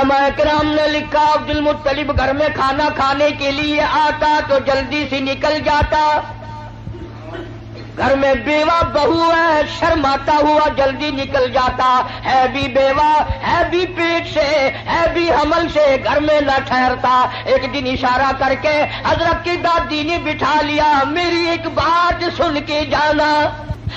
علماء کرام نے لکھا عبد المطلب گھر میں کھانا کھانے کے لیے آتا تو جلدی سے نکل جاتا، گھر میں بیوہ بہو ہے شرماتا ہوا جلدی نکل جاتا، ہے بھی بیوہ ہے بھی پیٹ سے ہے بھی حمل سے گھر میں نہ ٹھہرتا۔ ایک دن اشارہ کر کے حضرت کی دادی نے بٹھا لیا، میری ایک بات سن کے جانا۔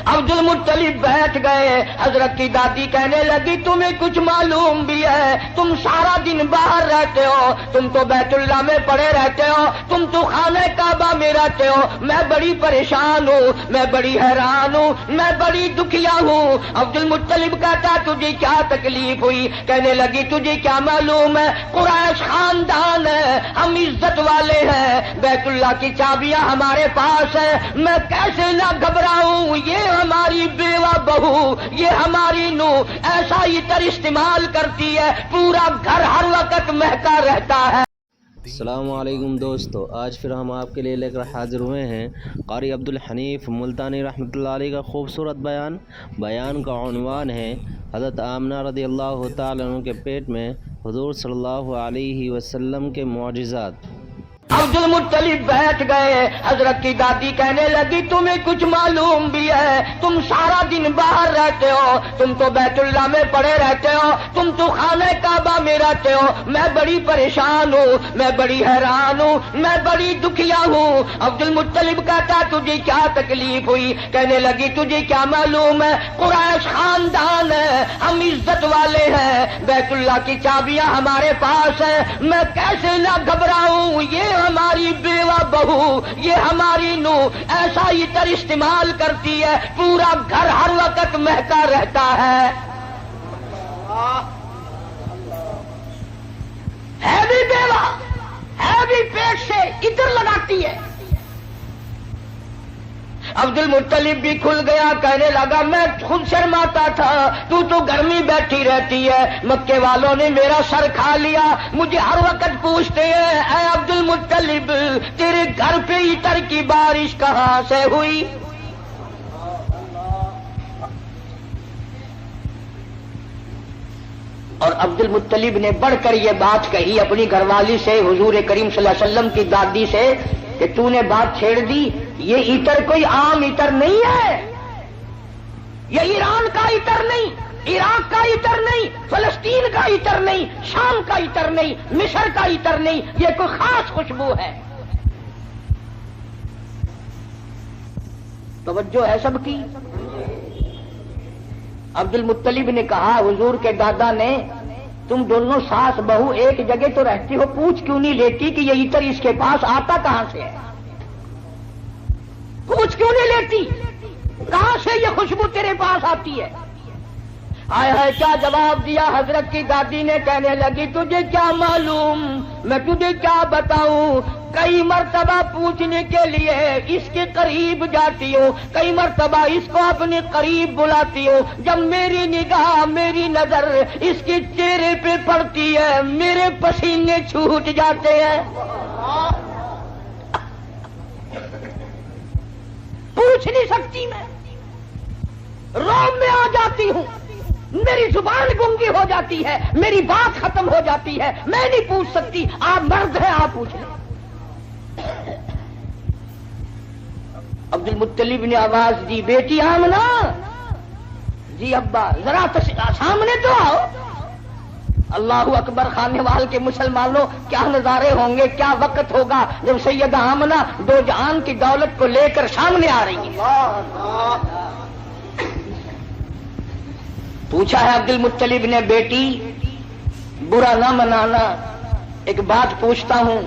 عبد المطلب بیٹھ گئے، حضرت کی دادی کہنے لگی تمہیں کچھ معلوم بھی ہے؟ تم سارا دن باہر رہتے ہو، تم تو بیت اللہ میں پڑے رہتے ہو، تم تو خانہ کعبہ میں رہتے ہو، میں بڑی پریشان ہوں، میں بڑی حیران ہوں، میں بڑی دکھیا ہوں۔ عبد المطلب کہتا تجھے کیا تکلیف ہوئی؟ کہنے لگی تجھے کیا معلوم ہے، قریش خاندان ہے، ہم عزت والے ہیں، بیت اللہ کی چابیاں ہمارے پاس ہیں، میں کیسے نہ گھبراؤں؟ یہ ہماری بیوہ بہو، یہ ہماری نو ایسا عطر استعمال کرتی ہے پورا گھر ہر وقت مہکا رہتا ہے۔ السلام علیکم دوستو، آج پھر ہم آپ کے لیے لے کر حاضر ہوئے ہیں قاری عبد الحنیف ملتانی رحمۃ اللہ علیہ کا خوبصورت بیان کا عنوان ہے حضرت آمنہ رضی اللہ تعالیٰ عنہ کے پیٹ میں حضور صلی اللہ علیہ وسلم کے معجزات۔ عبد المطلب بیٹھ گئے، حضرت کی دادی کہنے لگی تمہیں کچھ معلوم بھی ہے؟ تم سارا دن باہر رہتے ہو، تم تو بیت اللہ میں پڑے رہتے ہو، تم تو خانہ کعبہ میں رہتے ہو، میں بڑی پریشان ہوں، میں بڑی حیران ہوں، میں بڑی دکھیا ہوں۔ عبد المطلب کہتا تجھے کیا تکلیف ہوئی؟ کہنے لگی تجھے کیا معلوم ہے، قریش خاندان ہے، ہم عزت والے ہیں، بیت اللہ کی چابیاں ہمارے پاس ہیں، میں کیسے نہ گھبراؤں؟ یہ ہماری بیوہ بہو، یہ ہماری نو ایسا عطر استعمال کرتی ہے پورا گھر ہر وقت مہکا رہتا ہے۔ ہے بھی بیوہ ہے بھی پیٹ سے عطر لگاتی ہے۔ عبد المطلب بھی کھل گیا، کہنے لگا میں خود شرماتا تھا، تو گھر میں بیٹھی رہتی ہے، مکے والوں نے میرا سر کھا لیا، مجھے ہر وقت پوچھتے ہیں اے عبد المطلب تیرے گھر پہ عطر کی بارش کہاں سے ہوئی؟ اور عبد المطلب نے بڑھ کر یہ بات کہی اپنی گھر والی سے، حضور کریم صلی اللہ علیہ وسلم کی دادی سے، کہ تو نے بات چھیڑ دی، یہ عطر کوئی عام عطر نہیں ہے، یہ ایران کا عطر نہیں، عراق کا عطر نہیں، فلسطین کا عطر نہیں، شام کا عطر نہیں، مصر کا عطر نہیں، یہ کوئی خاص خوشبو ہے۔ توجہ ہے سب کی؟ عبد المطلب نے کہا حضور کے دادا نے تم دونوں ساس بہو ایک جگہ تو رہتی ہو، پوچھ کیوں نہیں لیتی کہ یہ عطر اس کے پاس آتا کہاں سے ہے؟ پوچھ کیوں نہیں لیتی کہاں سے یہ خوشبو تیرے پاس آتی ہے؟ آئے ہے کیا جواب دیا حضرت کی دادی نے؟ کہنے لگی تجھے کیا معلوم، میں تجھے کیا بتاؤں، کئی مرتبہ پوچھنے کے لیے اس کے قریب جاتی ہوں، کئی مرتبہ اس کو اپنے قریب بلاتی ہوں، جب میری نگاہ میری نظر اس کے چہرے پہ پڑتی ہے میرے پسینے چھوٹ جاتے ہیں۔ پوچھ نہیں سکتی میں، روم میں آ جاتی ہوں، میری زبان گنگی ہو جاتی ہے، میری بات ختم ہو جاتی ہے، میں نہیں پوچھ سکتی، آپ مرد ہیں آپ پوچھ لیں۔ عبد المطلب نے آواز دی بیٹی آمنہ، جی ابا ذرا سامنے تو آؤ۔ اللہ اکبر، خانے وال کے مسلمانوں کیا نظارے ہوں گے، کیا وقت ہوگا جب سیدہ آمنہ دو جہان کی دولت کو لے کر سامنے آ رہی ہیں۔ پوچھا ہے عبد المطلب نے بیٹی برا نہ منانا، ایک بات پوچھتا ہوں،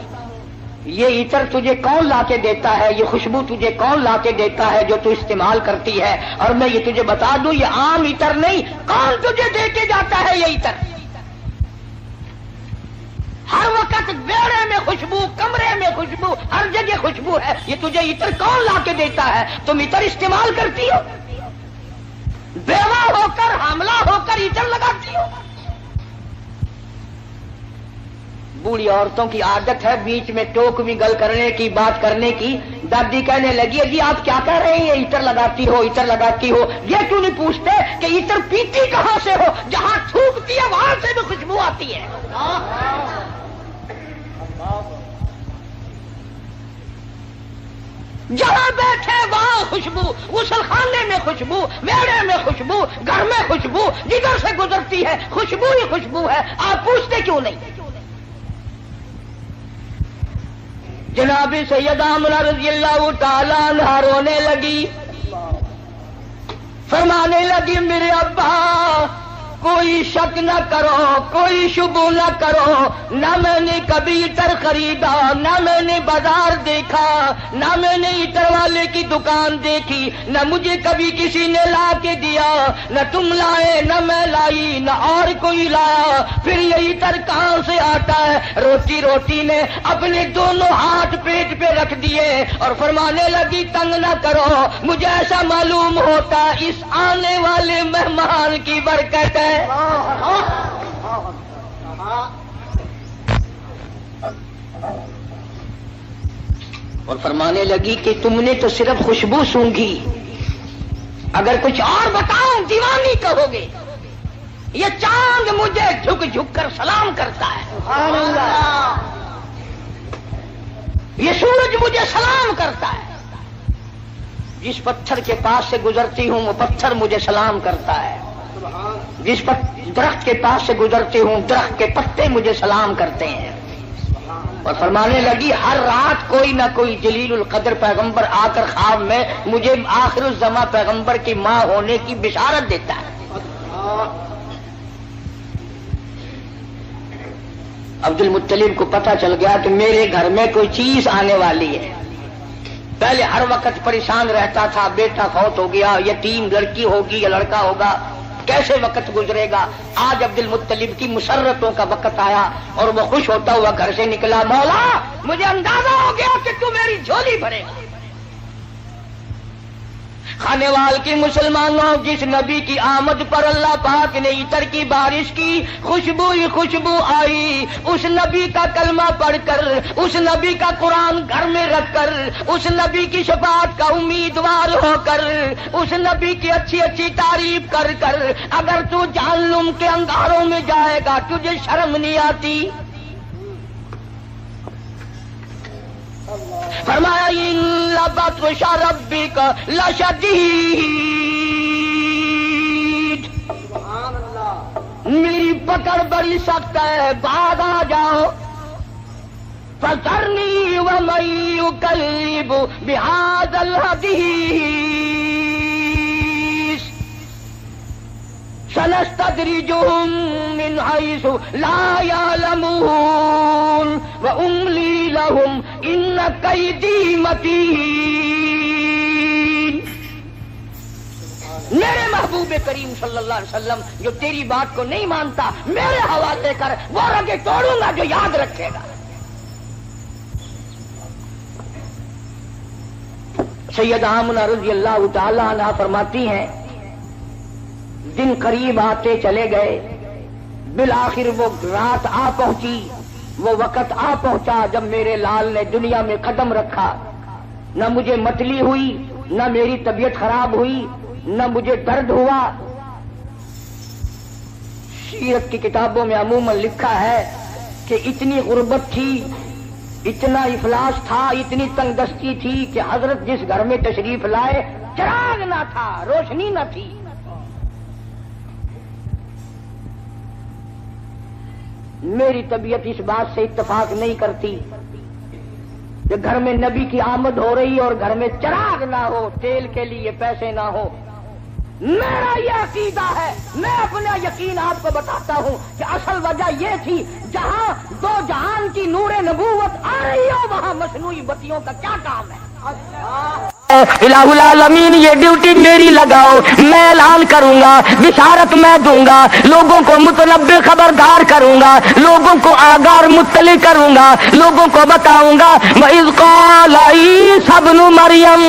یہ عطر تجھے کون لا کے دیتا ہے، یہ خوشبو تجھے کون لا کے دیتا ہے جو تو استعمال کرتی ہے؟ اور میں یہ تجھے بتا دوں یہ عام عطر نہیں، کون تجھے دے کے جاتا ہے یہ عطر؟ ہر وقت بیڑے میں خوشبو، کمرے میں خوشبو، ہر جگہ خوشبو ہے، یہ تجھے عطر کون لا کے دیتا ہے؟ تم عطر استعمال کرتی ہو، بیوہ ہو کر حاملہ ہو کر عطر لگاتی ہو۔ بوڑھی عورتوں کی عادت ہے بیچ میں ٹوک بھی گل کرنے کی، بات کرنے کی۔ دادی کہنے لگی جی آپ کیا کہہ رہے ہیں، عطر لگاتی ہو عطر لگاتی ہو، یہ کیوں نہیں پوچھتے کہ عطر پیتی کہاں سے ہو؟ جہاں تھوکتی ہے وہاں سے بھی خوشبو آتی ہے۔ جہاں بیٹھے وہاں خوشبو، غسل خانے میں خوشبو، میڑے میں خوشبو، گھر میں خوشبو، جدھر سے گزرتی ہے خوشبو ہی خوشبو ہے. آپ پوچھتے کیوں نہیں؟ جناب سیدہ آمنہ رضی اللہ تعالیٰ عنہا رونے لگی، فرمانے لگی میرے ابا کوئی شک نہ کرو، کوئی شبہ نہ کرو، نہ میں نے کبھی عطر خریدا، نہ میں نے بازار دیکھا، نہ میں نے عطر والے کی دکان دیکھی، نہ مجھے کبھی کسی نے لا کے دیا، نہ تم لائے نہ میں لائی نہ اور کوئی لایا، پھر یہ عطر کہاں سے آتا ہے؟ روتی روتی نے اپنے دونوں ہاتھ پیٹ پہ رکھ دیے اور فرمانے لگی تنگ نہ کرو، مجھے ایسا معلوم ہوتا اس آنے والے مہمان کی برکت ہے. اور فرمانے لگی کہ تم نے تو صرف خوشبو سونگھی، اگر کچھ اور بتاؤں دیوانی کہو گے. یہ چاند مجھے جھک جھک کر سلام کرتا ہے، سبحان اللہ. یہ سورج مجھے سلام کرتا ہے، جس پتھر کے پاس سے گزرتی ہوں وہ پتھر مجھے سلام کرتا ہے، جس درخت کے پاس سے گزرتی ہوں درخت کے پتے مجھے سلام کرتے ہیں. اور فرمانے لگی ہر رات کوئی نہ کوئی جلیل القدر پیغمبر آ کر خواب میں مجھے آخر الزماں پیغمبر کی ماں ہونے کی بشارت دیتا ہے. عبد المطلب کو پتہ چل گیا کہ میرے گھر میں کوئی چیز آنے والی ہے. پہلے ہر وقت پریشان رہتا تھا، بیٹا فوت ہو گیا، یتیم لڑکی ہوگی یا لڑکا ہوگا، کیسے وقت گزرے گا. آج عبد المطلب کی مسرتوں کا وقت آیا اور وہ خوش ہوتا ہوا گھر سے نکلا. مولا مجھے اندازہ ہو گیا کہ تو میری جھولی بھرے گا. خانے وال کی مسلمانوں، جس نبی کی آمد پر اللہ پاک نے عطر کی بارش کی، خوشبو ہی خوشبو آئی. اس نبی کا کلمہ پڑھ کر، اس نبی کا قرآن گھر میں رکھ کر، اس نبی کی شفاعت کا امیدوار ہو کر، اس نبی کی اچھی اچھی تعریف کر کر اگر تو جہنم کے انگاروں میں جائے گا تجھے شرم نہیں آتی؟ فرمایا ان بطش ربک لشدید، میری پکڑ بڑی سخت ہے، بعد آ جاؤ. فذرنی ومن یکذب بہذا الحدیث سنستدرجهم من حيث لا يعلمون وأملي لهم إن كيدي متين. میرے محبوب کریم صلی اللہ علیہ وسلم جو تیری بات کو نہیں مانتا میرے حوالے کر، وہ رگے توڑوں گا جو یاد رکھے گا. سیدہ آمنہ رضی اللہ تعالی عنہا فرماتی ہیں دن قریب آتے چلے گئے، بالآخر وہ رات آ پہنچی، وہ وقت آ پہنچا جب میرے لال نے دنیا میں قدم رکھا. نہ مجھے متلی ہوئی، نہ میری طبیعت خراب ہوئی، نہ مجھے درد ہوا. سیرت کی کتابوں میں عموماً لکھا ہے کہ اتنی غربت تھی، اتنا افلاس تھا، اتنی تنگ دستی تھی کہ حضرت جس گھر میں تشریف لائے چراغ نہ تھا، روشنی نہ تھی. میری طبیعت اس بات سے اتفاق نہیں کرتی کہ گھر میں نبی کی آمد ہو رہی اور گھر میں چراغ نہ ہو، تیل کے لیے پیسے نہ ہو. میرا یہ عقیدہ ہے، میں اپنا یقین آپ کو بتاتا ہوں کہ اصل وجہ یہ تھی جہاں دو جہان کی نور نبوت آ رہی ہو وہاں مصنوعی بتیوں کا کیا کام ہے. الہ العالمین یہ ڈیوٹی میری لگاؤ، میں اعلان کروں گا، بشارت میں دوں گا، لوگوں کو متنبع خبردار کروں گا، لوگوں کو آگاہ مطلع کروں گا، لوگوں کو بتاؤں گا. وَإِذْ قَالَ عِيسَى ابْنُ مَرْيَمَ،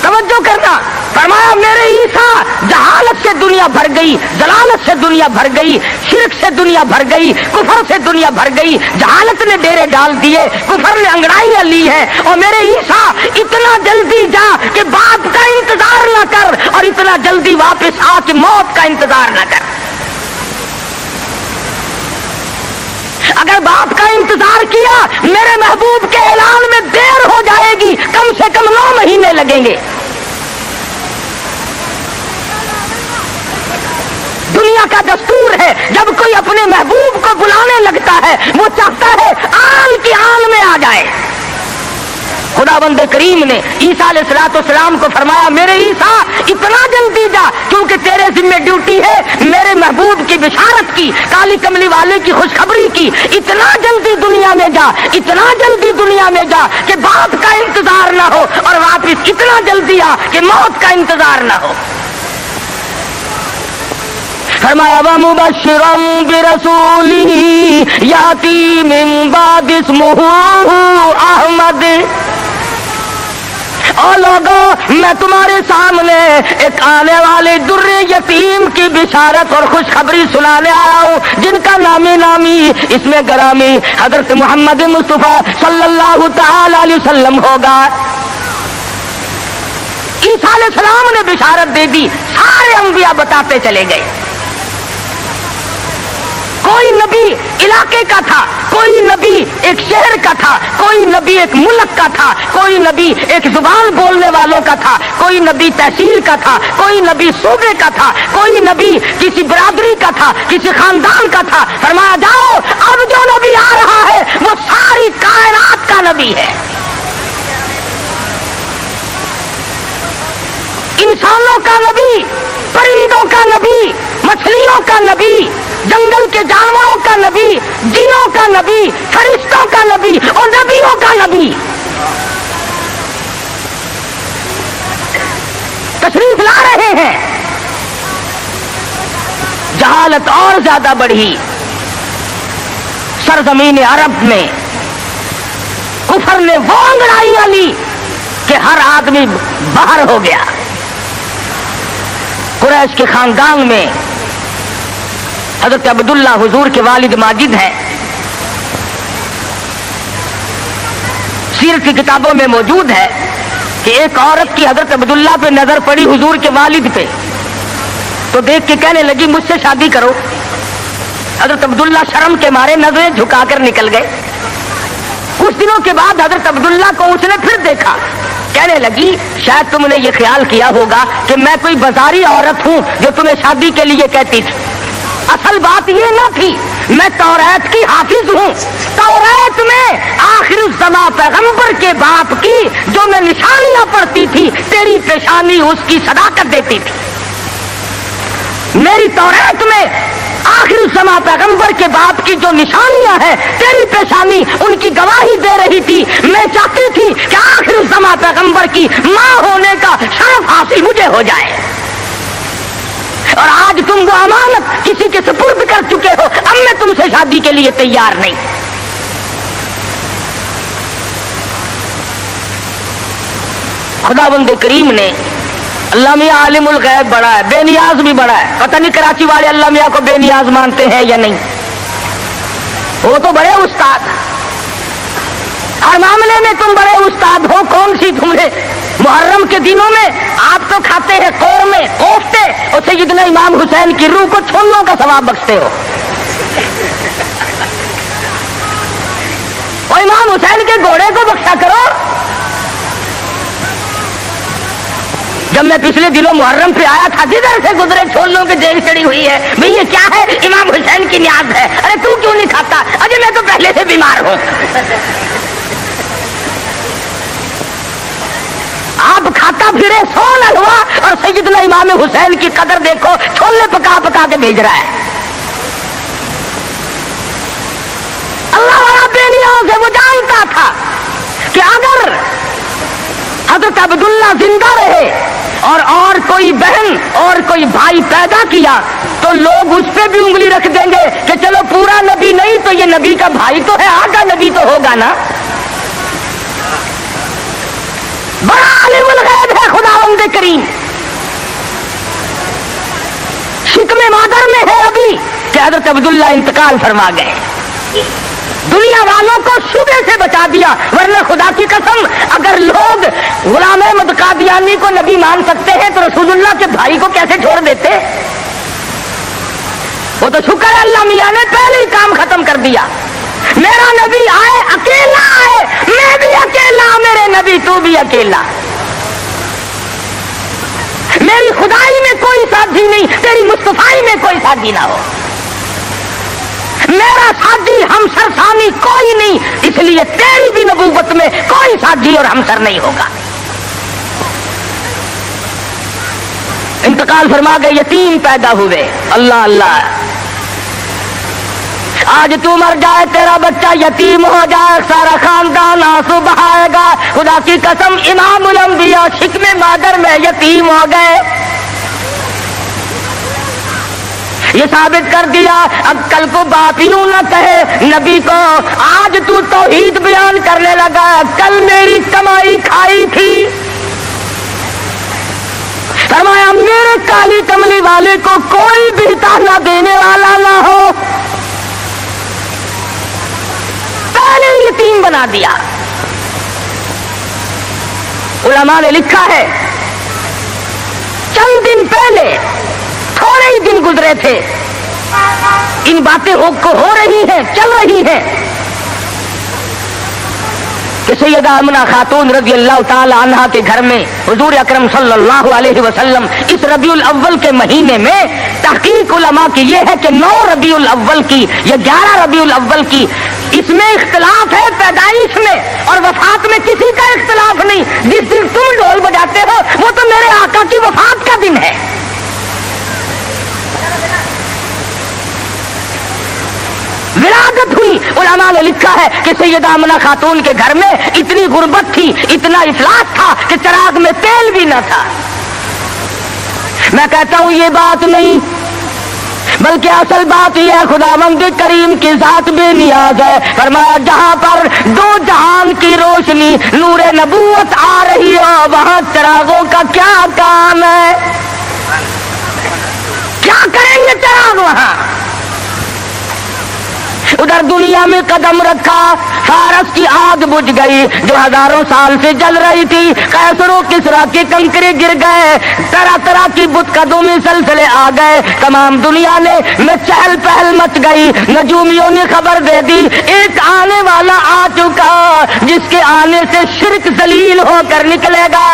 توجہ کرنا، فرمایا میرے عیسیٰ جہالت سے دنیا بھر گئی، ضلالت سے دنیا بھر گئی، شرک سے دنیا بھر گئی، کفر سے دنیا بھر گئی. جہالت نے ڈیرے ڈال دیے، کفر نے انگڑائیاں لی ہیں، اور میرے عیسیٰ اتنا جلدی جا کہ باپ کا انتظار نہ کر اور اتنا جلدی واپس آ کے موت کا انتظار نہ کر. اگر باپ کا انتظار کیا میرے محبوب کے اعلان میں دیر ہو جائے گی، کم سے کم 9 مہینے لگیں گے۔ دنیا کا دستور ہے جب کوئی اپنے محبوب کو بلانے لگتا ہے وہ چاہتا ہے آن کی آن میں آ جائے۔ خداوند کریم نے عیسیٰ علیہ السلام کو فرمایا میرے عیسیٰ اتنا جلدی جا، کیونکہ تیرے ذمہ ڈیوٹی ہے میرے محبوب کی بشارت کی، کالی کملی والے کی خوشخبری کی۔ اتنا جلدی دنیا میں جا، اتنا جلدی دنیا میں جا کہ باپ کا انتظار نہ ہو، اور واپس اتنا جلدی آ کہ موت کا انتظار نہ ہو۔ فرمایا وَمُبَشِّرًا بِرَسُولٍ يَأْتِي مِن بَعْدِهِ اسْمُهُ أَحْمَدُ۔ او لوگوں میں تمہارے سامنے ایک آنے والے در یتیم کی بشارت اور خوشخبری سنانے آیا ہوں، جن کا نامی اس میں گرامی حضرت محمد مصطفیٰ صلی اللہ تعالی علیہ وسلم ہوگا۔ عیسیٰ علیہ السلام نے بشارت دے دی، سارے انبیاء بتاتے چلے گئے۔ کوئی نبی علاقے کا تھا، کوئی نبی ایک شہر کا تھا، کوئی نبی ایک ملک کا تھا، کوئی نبی ایک زبان بولنے والوں کا تھا، کوئی نبی تحصیل کا تھا، کوئی نبی صوبے کا تھا، کوئی نبی کسی برادری کا تھا، کسی خاندان کا تھا۔ فرمایا جاؤ اب جو نبی آ رہا ہے وہ ساری کائنات کا نبی ہے، انسانوں کا نبی، پرندوں کا نبی، مچھلیوں کا نبی، جنگل کے جانوروں کا نبی، جنوں کا نبی، فرشتوں کا نبی اور نبیوں کا نبی تشریف لا رہے ہیں۔ جہالت اور زیادہ بڑھی سرزمین عرب میں، کفر نے وہ انگڑائیاں لی کہ ہر آدمی باہر ہو گیا۔ قریش کے خاندان میں حضرت عبداللہ حضور کے والد ماجد ہیں، سیرت کی کتابوں میں موجود ہے کہ ایک عورت کی حضرت عبداللہ پہ نظر پڑی حضور کے والد پہ، تو دیکھ کے کہنے لگی مجھ سے شادی کرو۔ حضرت عبداللہ شرم کے مارے نظریں جھکا کر نکل گئے۔ کچھ دنوں کے بعد حضرت عبداللہ کو اس نے پھر دیکھا، کہنے لگی شاید تم نے یہ خیال کیا ہوگا کہ میں کوئی بازاری عورت ہوں جو تمہیں شادی کے لیے کہتی تھی۔ اصل بات یہ نہ تھی، میں توریت کی حافظ ہوں، توریت میں آخر الزماں پیغمبر کے باپ کی جو میں نشانیاں پڑھتی تھی تیری پیشانی اس کی صداقت دیتی تھی۔ میری توریت میں آخر الزماں پیغمبر کے باپ کی جو نشانیاں ہیں تیری پیشانی ان کی گواہی دے رہی تھی۔ میں چاہتی تھی کہ آخر الزماں پیغمبر کی ماں ہونے کا شرف حاصل مجھے ہو جائے، اور آج تم وہ امانت کسی کے سپرد کر چکے ہو، اب میں تم سے شادی کے لیے تیار نہیں۔ خداوند کریم نے اللہ میاں عالم الغیب بڑا ہے، بے نیاز بھی بڑا ہے۔ پتہ نہیں کراچی والے اللہ میاں کو بے نیاز مانتے ہیں یا نہیں، وہ تو بڑے استاد، ہر معاملے میں تم بڑے استاد ہو۔ کون سی تم نے محرم کے دنوں میں آپ تو کھاتے ہیں قورمے کوفتے، اور سیدنا امام حسین کی روح کو چھولوں کا ثواب بخشتے ہو۔ اور امام حسین کے گھوڑے کو بخشا کرو۔ جب میں پچھلے دنوں محرم پہ آیا تھا، جدھر سے گزرے چھولوں کی دیگ چڑی ہوئی ہے، بھئی یہ کیا ہے؟ امام حسین کی نیاز ہے۔ ارے تو کیوں نہیں کھاتا؟ اجے میں تو پہلے سے بیمار ہوں۔ آپ کھاتا پھرے سون حلوا، اور سیدنا امام حسین کی قدر دیکھو، چھولے پکا پکا کے بھیج رہا ہے۔ اللہ والا بے نیاز ہے، وہ جانتا تھا کہ اگر حضرت عبداللہ زندہ رہے اور کوئی بہن اور کوئی بھائی پیدا کیا تو لوگ اس پہ بھی انگلی رکھ دیں گے کہ چلو پورا نبی نہیں تو یہ نبی کا بھائی تو ہے، آگا نبی تو ہوگا نا۔ بڑا عالم الغیب ہے خداوند کریم، شکم مادر میں ہے ابھی کہ حضرت عبداللہ انتقال فرما گئے۔ دنیا والوں کو شبے سے بچا دیا، ورنہ خدا کی قسم اگر لوگ غلام احمد قادیانی کو نبی مان سکتے ہیں تو رسول اللہ کے بھائی کو کیسے چھوڑ دیتے؟ وہ تو شکر ہے اللہ میاں نے پہلے ہی کام ختم کر دیا۔ نبی آئے اکیلا آئے، میں بھی اکیلا، میرے نبی تو بھی اکیلا، میری خدائی میں کوئی ساتھی نہیں، تیری مصطفائی میں کوئی ساتھی نہ ہو، میرا ساتھی ہمسر ثانی کوئی نہیں، اس لیے تیری بھی نبوت میں کوئی ساتھی اور ہمسر نہیں ہوگا۔ انتقال فرما گئے، یتیم پیدا ہوئے، اللہ اللہ، آج تو مر جائے تیرا بچہ یتیم ہو جائے، سارا خاندان آنسو بہائے گا، خدا کی قسم امام الانبیاء شکم مادر میں یتیم ہو گئے، یہ ثابت کر دیا اب کل کو باپ یوں نہ کہے نبی کو، آج تو توحید بیان کرنے لگا، کل میری کمائی کھائی تھی، فرمایا میرے کالی کملی والے کو کوئی بھی تانا دینے والا نہ ہو، پہلے یتیم بنا دیا۔ علماء نے لکھا ہے چند دن پہلے، تھوڑے ہی دن گزرے تھے، ان باتیں ہو رہی ہیں، چل رہی ہیں کہ سیدہ آمنہ خاتون رضی اللہ تعالی عنہا کے گھر میں حضور اکرم صلی اللہ علیہ وسلم اس ربیع الاول کے مہینے میں، تحقیق علماء کی یہ ہے کہ 9 ربیع الاول کی یا 11 ربیع الاول کی، اس میں اختلاف ہے پیدائش میں اور وفات میں کسی کا اختلاف نہیں، جس دن تم ڈھول بجاتے ہو وہ تو میرے آقا کی وفات کا دن ہے۔ ولادت ہوئی، علماء نے لکھا ہے کہ سیدہ آمنہ خاتون کے گھر میں اتنی غربت تھی، اتنا افلاس تھا کہ چراغ میں تیل بھی نہ تھا۔ میں کہتا ہوں یہ بات نہیں، بلکہ اصل بات یہ ہے خداوند کریم کی ذات بے نیاز ہے، فرمایا جہاں پر 2 جہان کی روشنی نور نبوت آ رہی ہو وہاں چراغوں کا کیا کام ہے؟ کیا کریں گے چراغ وہاں؟ ادھر دنیا میں قدم رکھا، فارس کی آگ بجھ گئی جو ہزاروں سال سے جل رہی تھی، قیصر و کسریٰ کے کنکرے گر گئے، طرح طرح کی بت قدوں میں سلسلے آ گئے، تمام دنیا میں چہل پہل مچ گئی، نجومیوں نے خبر دے دی ایک آنے والا آ چکا جس کے آنے سے شرک ذلیل ہو کر نکلے گا۔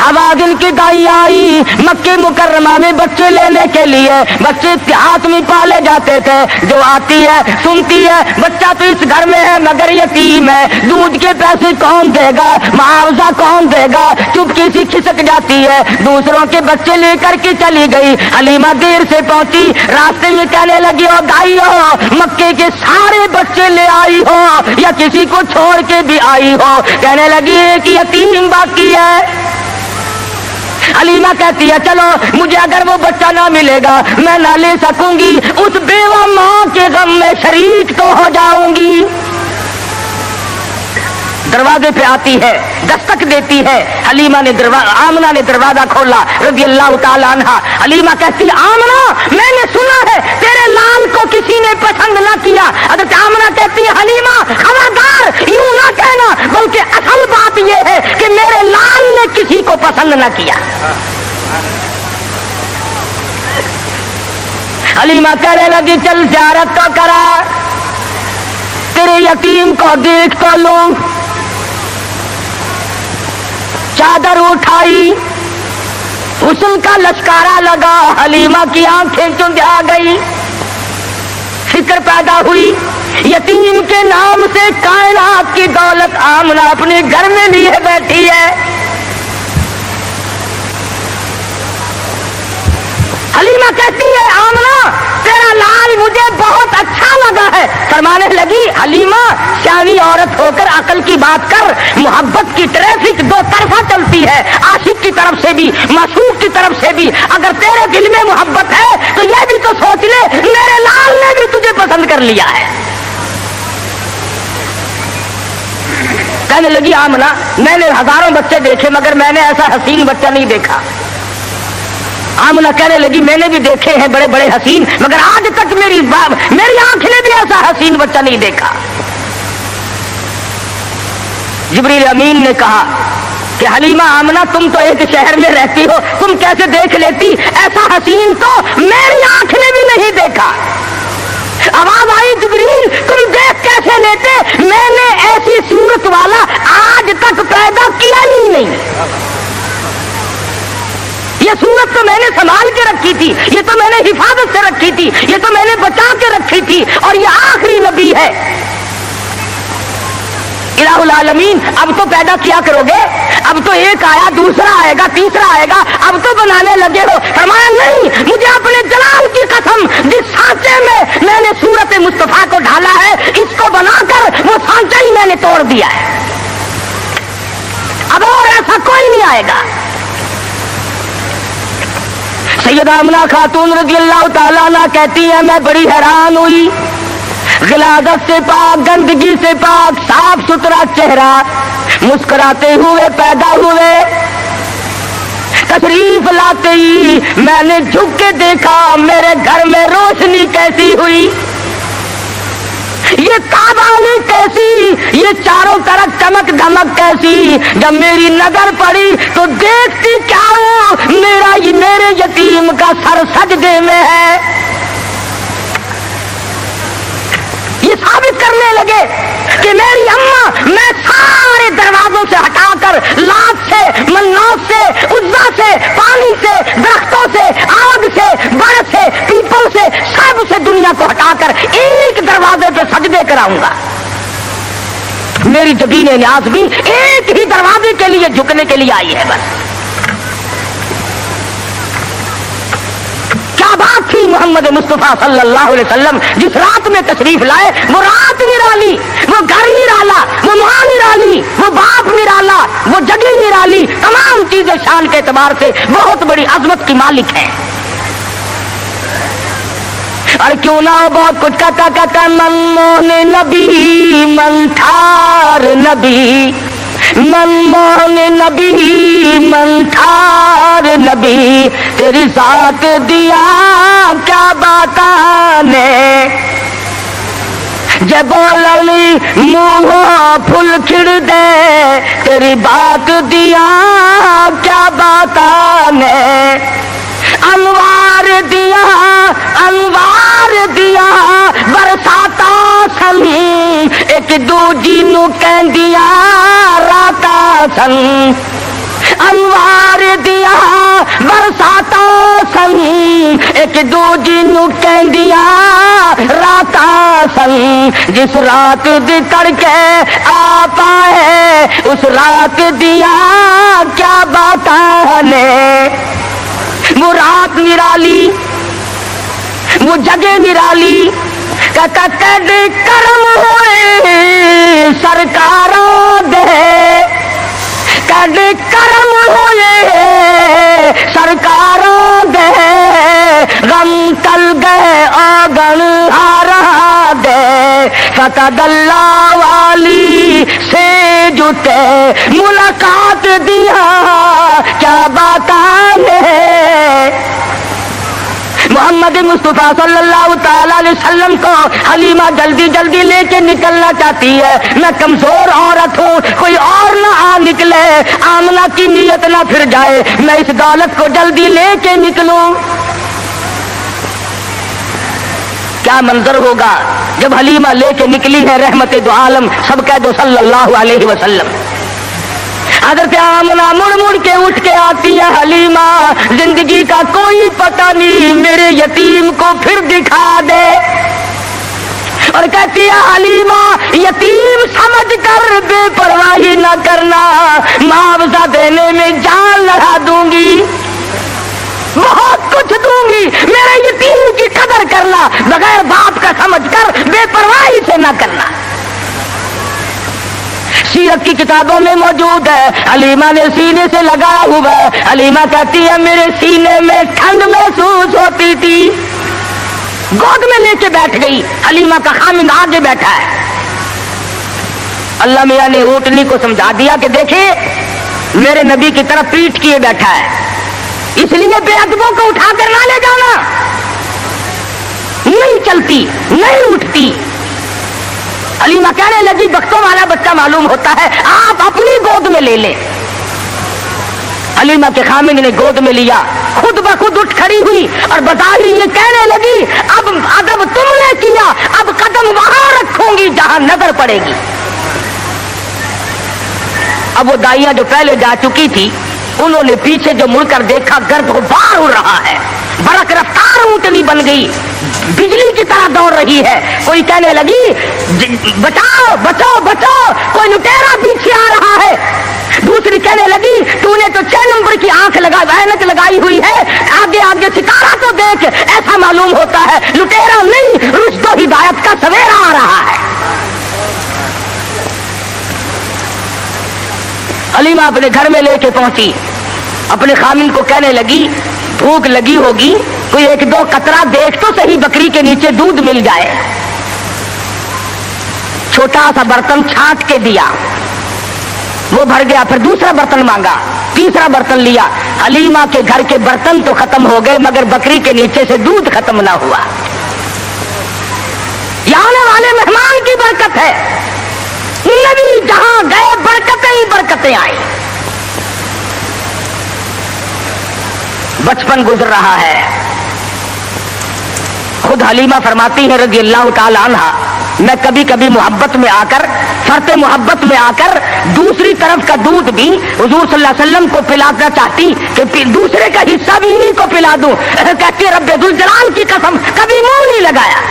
آواز ان کی دائی آئی مکہ مکرمہ میں بچے لینے کے لیے، بچے اتحاد میں پالے جاتے تھے، جو آتی ہے سنتی ہے بچہ تو اس گھر میں ہے مگر یتیم ہے، دودھ کے پیسے کون دے گا، معاوضہ کون دے گا، چپکی سی کھسک جاتی ہے، دوسروں کے بچے لے کر کے چلی گئی۔ حلیمہ دیر سے پہنچی، راستے میں کہنے لگی ہو گائی ہو مکے کے سارے بچے لے آئی ہو یا کسی کو چھوڑ کے بھی آئی ہو؟ کہنے لگی ایک یتیم باقی ہے۔ حلیمہ کہتی ہے چلو مجھے اگر وہ بچہ نہ ملے گا میں نہ لے سکوں گی، اس بیوہ ماں کے غم میں شریک تو ہو جاؤں گی۔ دروازے پہ آتی ہے، دستک دیتی ہے، حلیمہ نے آمنہ نے دروازہ کھولا رضی اللہ تعالی عنہا۔ حلیمہ کہتی آمنہ میں نے سنا ہے تیرے لال کو کسی نے پسند نہ کیا۔ حضرت آمنہ کہتی ہے حلیمہ خبردار یوں نہ کہنا، بلکہ اصل بات یہ ہے کہ میرے لال نے کسی کو پسند نہ کیا۔ حلیمہ کہنے لگی چل زیارت تو کرا، تیرے یتیم کو دیکھ تو لوں۔ چادر اٹھائی، حسن کا لشکارا لگا، حلیمہ کی آنکھیں چندھا گئی، فکر پیدا ہوئی یتیم کے نام سے کائنات کی دولت آمنہ اپنے گھر میں لیے بیٹھی ہے۔ حلیمہ کہتی ہے آمنہ تیرا لال مجھے بہت اچھا لگا ہے۔ فرمانے لگی حلیمہ سیانی عورت ہو کر عقل کی بات کر، محبت کی ٹریفک 2 طرفہ چلتی ہے، عاشق کی طرف سے بھی معشوق کی طرف سے بھی۔ اگر تیرے دل میں محبت ہے تو یہ بھی تو سوچ لے میرے لال نے بھی تجھے پسند کر لیا ہے۔ کہنے لگی آمنہ میں نے ہزاروں بچے دیکھے مگر میں نے ایسا حسین بچہ نہیں دیکھا۔ آمنہ کہنے لگی میں نے بھی دیکھے ہیں بڑے بڑے حسین مگر آج تک میری آنکھ نے بھی ایسا حسین بچہ نہیں دیکھا۔ جبریل امین نے کہا کہ حلیمہ آمنہ تم تو ایک شہر میں رہتی ہو، تم کیسے دیکھ لیتی؟ ایسا حسین تو میری آنکھ نے بھی نہیں دیکھا۔ بیٹے میں نے ایسی صورت والا آج تک پیدا کیا ہی نہیں. یہ صورت تو میں نے سنبھال کے رکھی تھی, یہ تو میں نے حفاظت سے رکھی تھی, یہ تو میں نے بچا کے رکھی تھی, اور یہ آخری نبی ہے. الہ العالمین اب تو پیدا کیا کرو گے, اب تو ایک آیا, دوسرا آئے گا, تیسرا آئے گا, اب تو بنانے لگے ہو. فرمایا نہیں, مجھے اپنے جلال کی قسم, جس سانچے میں نے صورت مصطفیٰ کو ڈالا ہے, اس کو بنا کر وہ سانچہ ہی میں نے توڑ دیا ہے. اب اور ایسا کوئی نہیں آئے گا. سیدہ آمنہ خاتون رضی اللہ تعالیٰ عنہ کہتی ہیں میں بڑی حیران ہوئی, غلاظت سے پاک, گندگی سے پاک, صاف ستھرا چہرہ, مسکراتے ہوئے پیدا ہوئے. تشریف لاتے ہی میں نے جھک کے دیکھا میرے گھر میں روشنی کیسی ہوئی, یہ تابانی کیسی, یہ چاروں طرف چمک دھمک کیسی. جب میری نظر پڑی تو دیکھتی کیا ہوں, میرے یتیم کا سر سجدے میں ہے. یہ ثابت کرنے لگے کہ میری اماں, میں سارے دروازوں سے ہٹا کر, لات سے, منوت سے, عزا سے, پانی سے, درختوں سے, آگ سے, برف سے, پیپل سے, سب سے دنیا کو ہٹا کر ایک دروازے پہ سجدے کراؤں گا. میری جبین نیاز بھی ایک ہی دروازے کے لیے جھکنے کے لیے آئی ہے. بس کیا بات تھی محمد مصطفیٰ صلی اللہ علیہ وسلم جس رات میں تشریف لائے, وہ رات نرالی, وہ گھر نرالا, وہ ماں نرالی, وہ باپ نرالا, وہ جگہ نرالی, تمام چیزیں شان کے اعتبار سے بہت بڑی عظمت کی مالک ہیں. اور کیوں نہ ہو بہت کچھ کہتا من مون نبی, من تھار نبی, من مون نبی, من تھار نبی, تیری ذات دیا کیا باتانے, جب بولنی منہ پھل کھڑ دے, تیری بات دیا کیا باتانے. انوار دیا, انوار دیا برساتا سن, ایک دوجی نو کہندیا راتا سن. انوار دیا برساتا سن, ایک دوجی نو کہندیا راتا سن. جس رات دی تڑکے آ پائے, اس رات دیا کیا باتاں نے. وہ رات نرالی, وہ جگہ نرالی, کہتا کد کرم ہوئے سرکاروں دے, کد کرم ہوئے سرکاروں دے, غم تل گئے آگن ہارا دے. فتح اللہ والی سے جتے ملاقات دیا کیا باتاں ہے. محمد مصطفیٰ صلی اللہ تعالی علیہ وسلم کو حلیمہ جلدی جلدی لے کے نکلنا چاہتی ہے. میں کمزور عورت ہوں, کوئی اور نہ آ نکلے, آمنہ کی نیت نہ پھر جائے, میں اس دولت کو جلدی لے کے نکلوں. کیا منظر ہوگا جب حلیمہ لے کے نکلی ہے رحمت دو عالم, سب کہہ دو صلی اللہ علیہ وسلم. حضرت آمنہ مڑ مڑ کے اٹھ کے آتی ہے, حلیمہ زندگی کا کوئی پتہ نہیں, میرے یتیم کو پھر دکھا دے. اور کہتی ہے حلیمہ یتیم سمجھ کر بے پرواہی نہ کرنا, معاوضہ دینے میں جان لڑا دوں گی, بہت کچھ دوں گی, میرے یتیم کی قدر کرنا, بغیر باپ کا سمجھ کر بے پرواہی سے نہ کرنا. سیرت کی کتابوں میں موجود ہے, حلیمہ نے سینے سے لگایا ہوا ہے. حلیمہ کہتی ہے میرے سینے میں ٹھنڈ محسوس ہوتی تھی, گود میں لے کے بیٹھ گئی. حلیمہ کا خامد آگے بیٹھا ہے. اللہ میاں نے اونٹنی کو سمجھا دیا کہ دیکھیں میرے نبی کی طرف پیٹھ کیے بیٹھا ہے, اس لیے بے ادبوں کو اٹھا کر نہ لے جانا. نہیں چلتی, نہیں اٹھتی. حلیمہ کہنے لگی بختوں والا بچہ معلوم ہوتا ہے, آپ اپنی گود میں لے لیں. حلیمہ کے خامد نے گود میں لیا, خود بخود اٹھ کھڑی ہوئی اور بتا رہی یہ کہنے لگی اب ادب تم نے کیا, اب قدم وہاں رکھو جاؤں گی جہاں نظر پڑے گی۔ اب وہ دائیاں جو پہلے جا چکی تھی انہوں نے پیچھے جو مڑ کر دیکھا گرد غبار اڑ رہا ہے، بڑک رفتار اونٹنی بن گئی، بجلی کی طرح دوڑ رہی ہے۔ کوئی کہنے لگی بچاؤ بچاؤ بچاؤ، کوئی لٹیرا پیچھے آ رہا ہے۔ دوسری کہنے لگی تو نے تو 6 نمبر کی آنکھ اینک لگائی ہوئی ہے، آگے آگے ستارہ تو دیکھ، ایسا معلوم ہوتا ہے لٹیرا نہیں رشد و ہدایت کا سویرا آ رہا ہے۔ حلیمہ اپنے گھر میں لے کے پہنچی، اپنے خامن کو کہنے لگی بھوک لگی ہوگی، کوئی 1-2 قطرہ دیکھ تو صحیح بکری کے نیچے دودھ مل جائے۔ چھوٹا سا برتن چھانٹ کے دیا، وہ بھر گیا، پھر دوسرا برتن مانگا، تیسرا برتن لیا۔ حلیمہ کے گھر کے برتن تو ختم ہو گئے مگر بکری کے نیچے سے دودھ ختم نہ ہوا۔ یہ آنے والے مہمان کی برکت ہے، نبی جہاں گئے برکتیں ہی برکتیں آئی۔ بچپن گزر رہا ہے، خود حلیمہ فرماتی ہے رضی اللہ تعالی عنہا، میں کبھی کبھی محبت میں آ کر، فرط محبت میں آ کر دوسری طرف کا دودھ بھی حضور صلی اللہ علیہ وسلم کو پلانا چاہتی کہ دوسرے کا حصہ بھی انہیں کو پلا دوں۔ کہتی رب ذوالجلال کی قسم کبھی منہ نہیں لگایا۔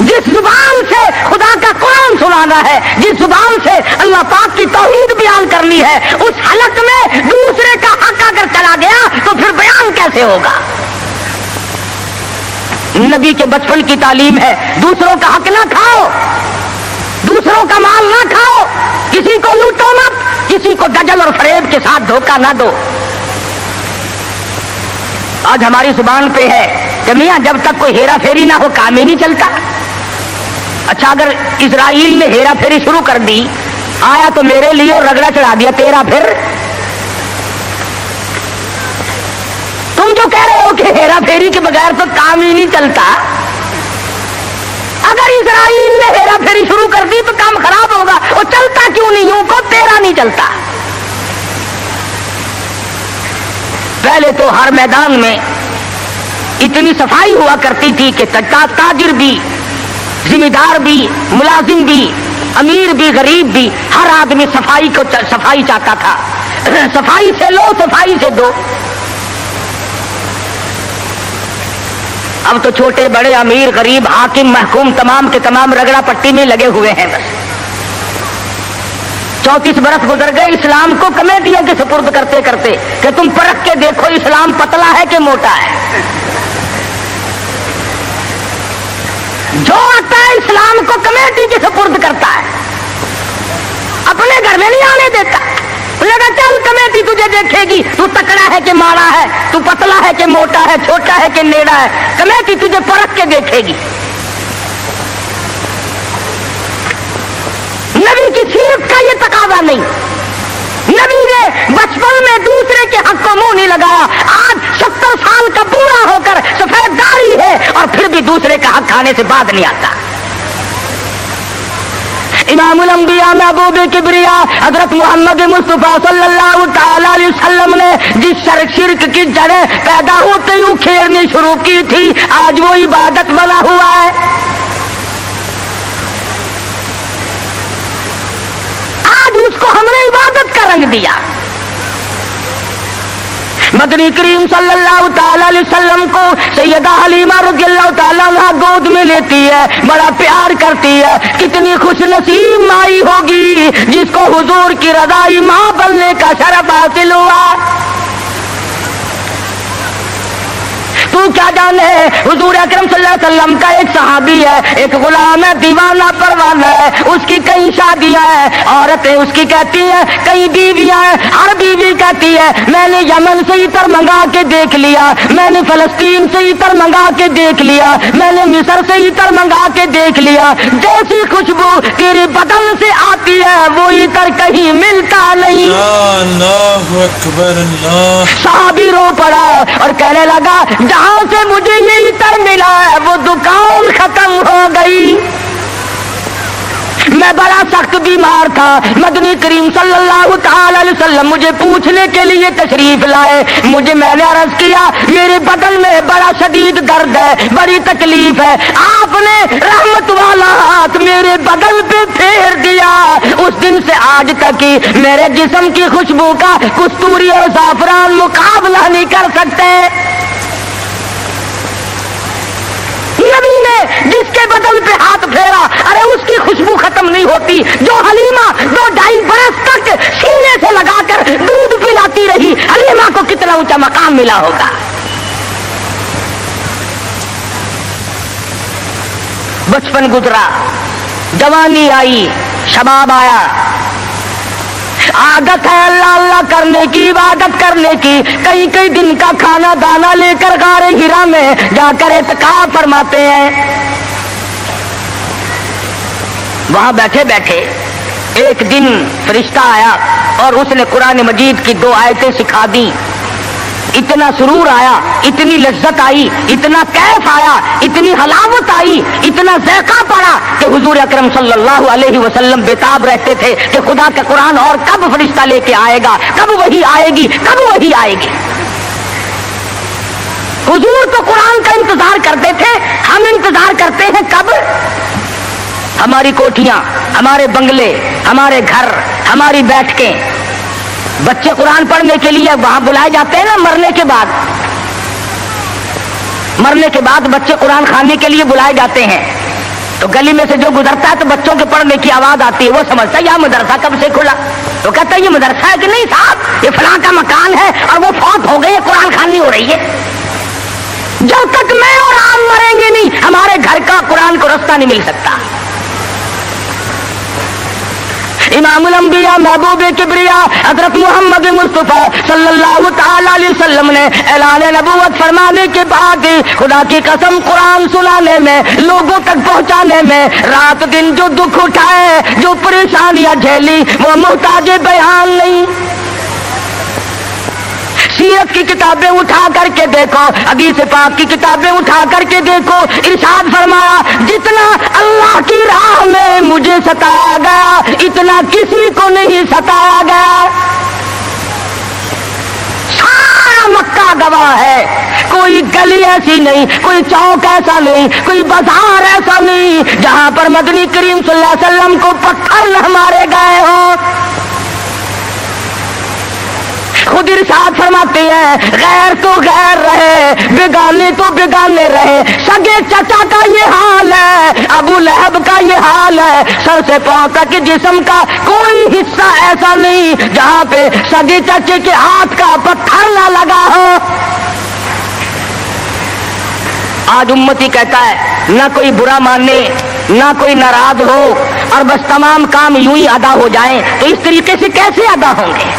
جس زبان سے خدا کا قرآن سنانا ہے، جس زبان سے اللہ پاک کی توحید بیان کرنی ہے، اس حلق میں دوسرے کا حق اگر چلا گیا تو پھر بیان کیسے ہوگا؟ نبی کے بچپن کی تعلیم ہے دوسروں کا حق نہ کھاؤ، دوسروں کا مال نہ کھاؤ، کسی کو لوٹو مت، کسی کو دجل اور فریب کے ساتھ دھوکہ نہ دو۔ آج ہماری زبان پہ ہے کہ میاں جب تک کوئی ہیرا پھیری نہ ہو کام ہی نہیں چلتا۔ اچھا اگر اسرائیل نے ہیرا پھیری شروع کر دی، آیا تو میرے لیے اور رگڑا چڑھا دیا تیرا، پھر تم جو کہہ رہے ہو کہ ہیرا پھیری کے بغیر تو کام ہی نہیں چلتا، اگر اسرائیل نے ہیرا پھیری شروع کر دی تو کام خراب ہوگا، وہ چلتا کیوں نہیں یوں کو تیرا نہیں چلتا۔ پہلے تو ہر میدان میں اتنی صفائی ہوا کرتی تھی کہ تاجر بھی، ذمہ دار بھی، ملازم بھی، امیر بھی، غریب بھی، ہر آدمی صفائی چاہتا تھا۔ صفائی سے لو، صفائی سے دو۔ اب تو چھوٹے بڑے، امیر غریب، حاکم محکوم، تمام کے تمام رگڑا پٹی میں لگے ہوئے ہیں۔ بس 34 برس گزر گئے اسلام کو کمیٹیوں کے سپرد کرتے کرتے کہ تم پرکھ کے دیکھو اسلام پتلا ہے کہ موٹا ہے۔ جو آتا ہے اسلام کو کمیٹی کے سپرد کرتا ہے، اپنے گھر میں نہیں آنے دیتا۔ لگا چل کمیٹی تجھے دیکھے گی، تو تکڑا ہے کہ ماڑا ہے، تو پتلا ہے کہ موٹا ہے، چھوٹا ہے کہ نیڑا ہے، کمیٹی تجھے پرکھ کے دیکھے گی۔ نبی کی سیرت کا یہ تقاضا نہیں، نبی نے بچپن میں دوسرے کے حق کو منہ نہیں لگایا۔ آج 70 سال کا بوڑھا ہو کر سفید داڑھی ہے اور پھر بھی دوسرے کا حق کھانے سے بعد نہیں آتا۔ امام الانبیاء محبوب کبریا حضرت محمد مصطفیٰ صلی اللہ تعالی علیہ وسلم نے جس شرک کی جڑیں پیدا ہوتے ہی کھیرنی شروع کی تھی، آج وہ عبادت بنا ہوا ہے۔ آج اس کو ہم نے عبادت کا رنگ دیا۔ مدنی کریم صلی اللہ تعالی علیہ وسلم کو سیدہ حلیمہ رضی اللہ تعالیٰ عنہ گود میں لیتی ہے، بڑا پیار کرتی ہے۔ کتنی خوش نصیب مائی ہوگی جس کو حضور کی رضائی ماں بننے کا شرف حاصل ہوا۔ تو کیا جانے حضور اکرم صلی اللہ علیہ وسلم کا ایک صحابی ہے، ایک غلام ہے، دیوانہ پروانہ ہے، اس کی کئی شادیاں ہیں، عورتیں اس کی کہتی ہیں، کئی بیویاں ہیں، ہر بیوی کہتی ہے میں نے یمن سے عطر منگا کے دیکھ لیا، میں نے فلسطین سے عطر منگا کے دیکھ لیا، میں نے مصر سے عطر منگا کے دیکھ لیا، جیسی خوشبو تیرے بدن سے آتی ہے وہ عطر کہیں ملتا نہیں۔ اللہ اکبر، اللہ۔ صحابی رو پڑا اور کہنے لگا جہاں سے مجھے یہ عطر ملا ہے وہ دکان ختم ہو گئی۔ میں بڑا سخت بیمار تھا، مدنی کریم صلی اللہ تعالی علیہ وسلم مجھے پوچھنے کے لیے تشریف لائے، میں نے عرض کیا میرے بدن میں بڑا شدید درد ہے، بڑی تکلیف ہے، آپ نے رحمت والا ہاتھ میرے بدن پہ پھیر دیا، اس دن سے آج تک ہی میرے جسم کی خوشبو کا کستوری اور زعفران مقابلہ نہیں کر سکتے۔ نبی نے جس کے بدن پہ ہاتھ پھیرا، ارے اس کی خوشبو ختم نہیں ہوتی، جو حلیمہ 2-2.5 برس تک سینے سے لگا کر دودھ پلاتی رہی، حلیمہ کو کتنا اونچا مقام ملا ہوگا۔ بچپن گزرا، جوانی آئی، شباب آیا، عادت ہے اللہ اللہ کرنے کی، عبادت کرنے کی، کئی دن کا کھانا دانا لے کر غار ہرا میں جا کر اعتکاف فرماتے ہیں۔ وہاں بیٹھے بیٹھے ایک دن فرشتہ آیا اور اس نے قرآن مجید کی 2 آیتیں سکھا دی، اتنا سرور آیا، اتنی لذت آئی، اتنا کیف آیا، اتنی حلاوت آئی، اتنا ذائقہ پڑا کہ حضور اکرم صلی اللہ علیہ وسلم بےتاب رہتے تھے کہ خدا کا قرآن اور کب فرشتہ لے کے آئے گا، کب وہی آئے گی، کب وہی آئے گی۔ حضور تو قرآن کا انتظار کرتے تھے، ہم انتظار کرتے ہیں کب؟ ہماری کوٹھیاں، ہمارے بنگلے، ہمارے گھر، ہماری بیٹھکیں، بچے قرآن پڑھنے کے لیے وہاں بلائے جاتے ہیں نا، مرنے کے بعد بچے قرآن خانے کے لیے بلائے جاتے ہیں، تو گلی میں سے جو گزرتا ہے تو بچوں کے پڑھنے کی آواز آتی ہے، وہ سمجھتا ہے یہ مدرسہ کب سے کھلا، تو کہتا ہے یہ مدرسہ ہے کہ نہیں صاحب، یہ فلاں کا مکان ہے اور وہ فوت ہو گئی ہے، قرآن خانی ہو رہی ہے۔ جب تک میں اور آپ مریں گے نہیں، ہمارے گھر کا قرآن کو رستہ نہیں مل سکتا۔ امام الانبیاء محبوب کبریا حضرت محمد مصطفیٰ صلی اللہ تعالی علیہ وسلم نے اعلان نبوت فرمانے کے بعد خدا کی قسم قرآن سنانے میں، لوگوں تک پہنچانے میں رات دن جو دکھ اٹھائے، جو پریشانیاں جھیلی، وہ محتاج بیان نہیں۔ سیرت کی کتابیں اٹھا کر کے دیکھو، حدیث پاک کی کتابیں اٹھا کر کے دیکھو، ارشاد فرمایا جتنا اللہ کی راہ میں مجھے ستایا گیا اتنا کسی کو نہیں ستایا گیا۔ سارا مکہ گواہ ہے، کوئی گلی ایسی نہیں، کوئی چوک ایسا نہیں، کوئی بازار ایسا نہیں جہاں پر مدنی کریم صلی اللہ علیہ وسلم کو پتھر نہ مارے گئے ہوں۔ خود ارشاد فرماتے ہیں غیر تو غیر رہے، بیگانے تو بیگانے رہے، سگے چچا کا یہ حال ہے، ابو لہب کا یہ حال ہے، سر سے پاؤں تک جسم کا کوئی حصہ ایسا نہیں جہاں پہ سگے چچے کے ہاتھ کا پتھر نہ لگا ہو۔ آج امتی کہتا ہے نہ کوئی برا مانے، نہ کوئی ناراض ہو، اور بس تمام کام یوں ہی ادا ہو جائیں، تو اس طریقے سے کیسے ادا ہوں گے؟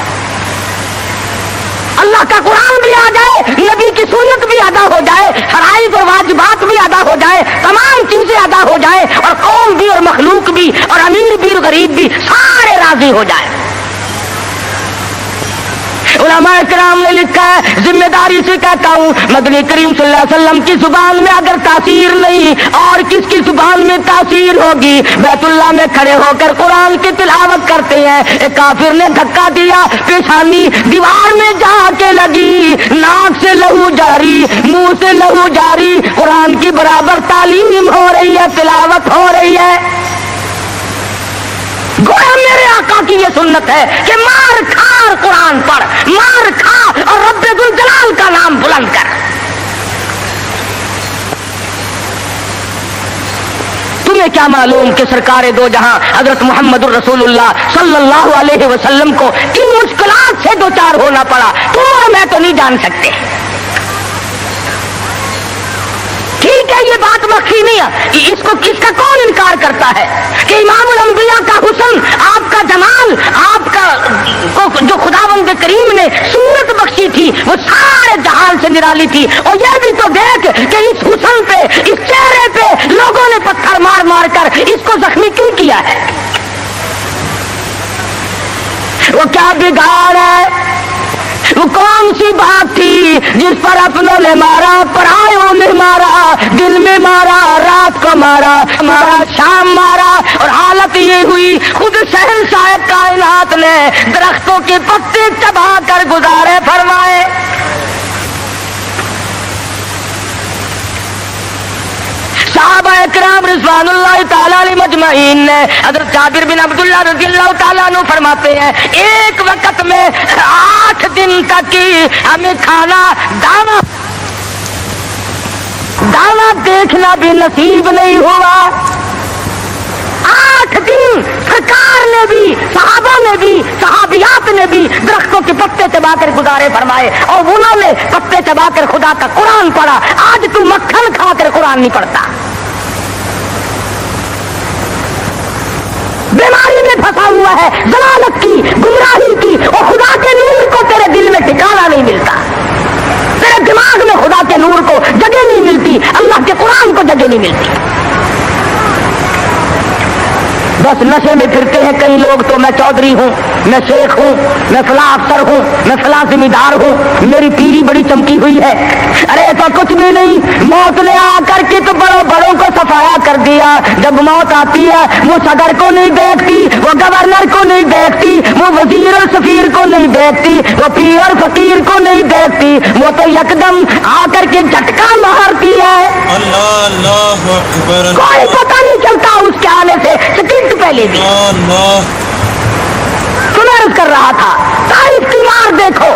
اللہ کا قرآن بھی آ جائے، نبی کی سنت بھی ادا ہو جائے، فرائض اور واجبات بھی ادا ہو جائے، تمام چیزیں ادا ہو جائے، اور قوم بھی اور مخلوق بھی اور امیر بھی اور غریب بھی سارے راضی ہو جائے۔ علماء کرام نے لکھا ہے، ذمہ داری سے کہتا ہوں مدنی کریم صلی اللہ علیہ وسلم کی زبان میں اگر تاثیر نہیں اور کس کی زبان میں تاثیر ہوگی؟ بیت اللہ میں کھڑے ہو کر قرآن کی تلاوت کرتے ہیں، ایک کافر نے دھکا دیا، پیشانی دیوار میں جا کے لگی، ناک سے لہو جاری، منہ سے لہو جاری، قرآن کی برابر تعلیم ہو رہی ہے، تلاوت ہو رہی ہے۔ گویا میرے آقا کی یہ سنت ہے کہ مار کھا اور قرآن پڑھ، مار کھا اور رب ذوالجلال کا نام بلند کر۔ تمہیں کیا معلوم کہ سرکار دو جہاں حضرت محمد الرسول اللہ صلی اللہ علیہ وسلم کو کن مشکلات سے دوچار ہونا پڑا، تم اور میں تو نہیں جان سکتے۔ ٹھیک ہے یہ بات مخفی نہیں ہے، اس کو کس کا کون انکار کرتا ہے کہ امام الانبیاء کا حسن، آپ کا جمال، آپ کا جو خداوند کریم نے صورت بخشی تھی وہ سارے جہان سے نرالی تھی، اور یہ بھی تو دیکھ کہ اس حسن پہ، اس چہرے پہ لوگوں نے پتھر مار مار کر اس کو زخمی کیوں کیا ہے؟ وہ کیا بگاڑ ہے؟ وہ کون سی بات تھی جس پر اپنوں نے مارا، پرایوں نے مارا، دل میں مارا، رات کو مارا، شام مارا، اور حالت یہ ہوئی خود شہنشاہ کائنات نے درختوں کے پتے چبا کر گزارے فرمائے۔ صحابہ اکرام رضوان اللہ تعالیٰ علیہ مجمعین نے، حضرت جابر بن عبداللہ رضی اللہ تعالیٰ عنہ فرماتے ہیں ایک وقت میں 8 دن تک کی ہمیں کھانا دانا دیکھنا بھی نصیب نہیں ہوا۔ 8 دن سرکار نے بھی، صحابہ نے بھی، صحابیات نے بھی درختوں کے پتے چبا کر گزارے فرمائے، اور انہوں نے پتے چبا کر خدا کا قرآن پڑھا۔ آج تو مکھن کھا کر قرآن نہیں پڑھتا، بیماری میں پھنسا ہوا ہے، ضلالت کی، گمراہی کی، اور خدا کے نور کو تیرے دل میں ٹھکانا نہیں ملتا، تیرے دماغ میں خدا کے نور کو جگہ نہیں ملتی، اللہ کے قرآن کو جگہ نہیں ملتی۔ بس نشے میں پھرتے ہیں کئی لوگ، تو میں چودھری ہوں، میں شیخ ہوں، میں فلاں افسر ہوں، میں فلاں ذمہ دار ہوں، میری پیری بڑی چمکی ہوئی ہے۔ ارے تو کچھ بھی نہیں، موت نے آ کر کے تو بڑوں کو صفایا کر دیا۔ جب موت آتی ہے وہ صدر کو نہیں دیکھتی، وہ گورنر کو نہیں دیکھتی، وہ وزیر اور سفیر کو نہیں دیکھتی، وہ پیر اور فقیر کو نہیں دیکھتی، وہ تو یکدم آ کر کے جھٹکا مارتی ہے۔ اللہ اللہ اکبر، کوئی پتہ نہیں چلتا اس کے آنے سے سیکنڈ پہلے بھی۔ عرض کر رہا تھا طائف کی مار دیکھو،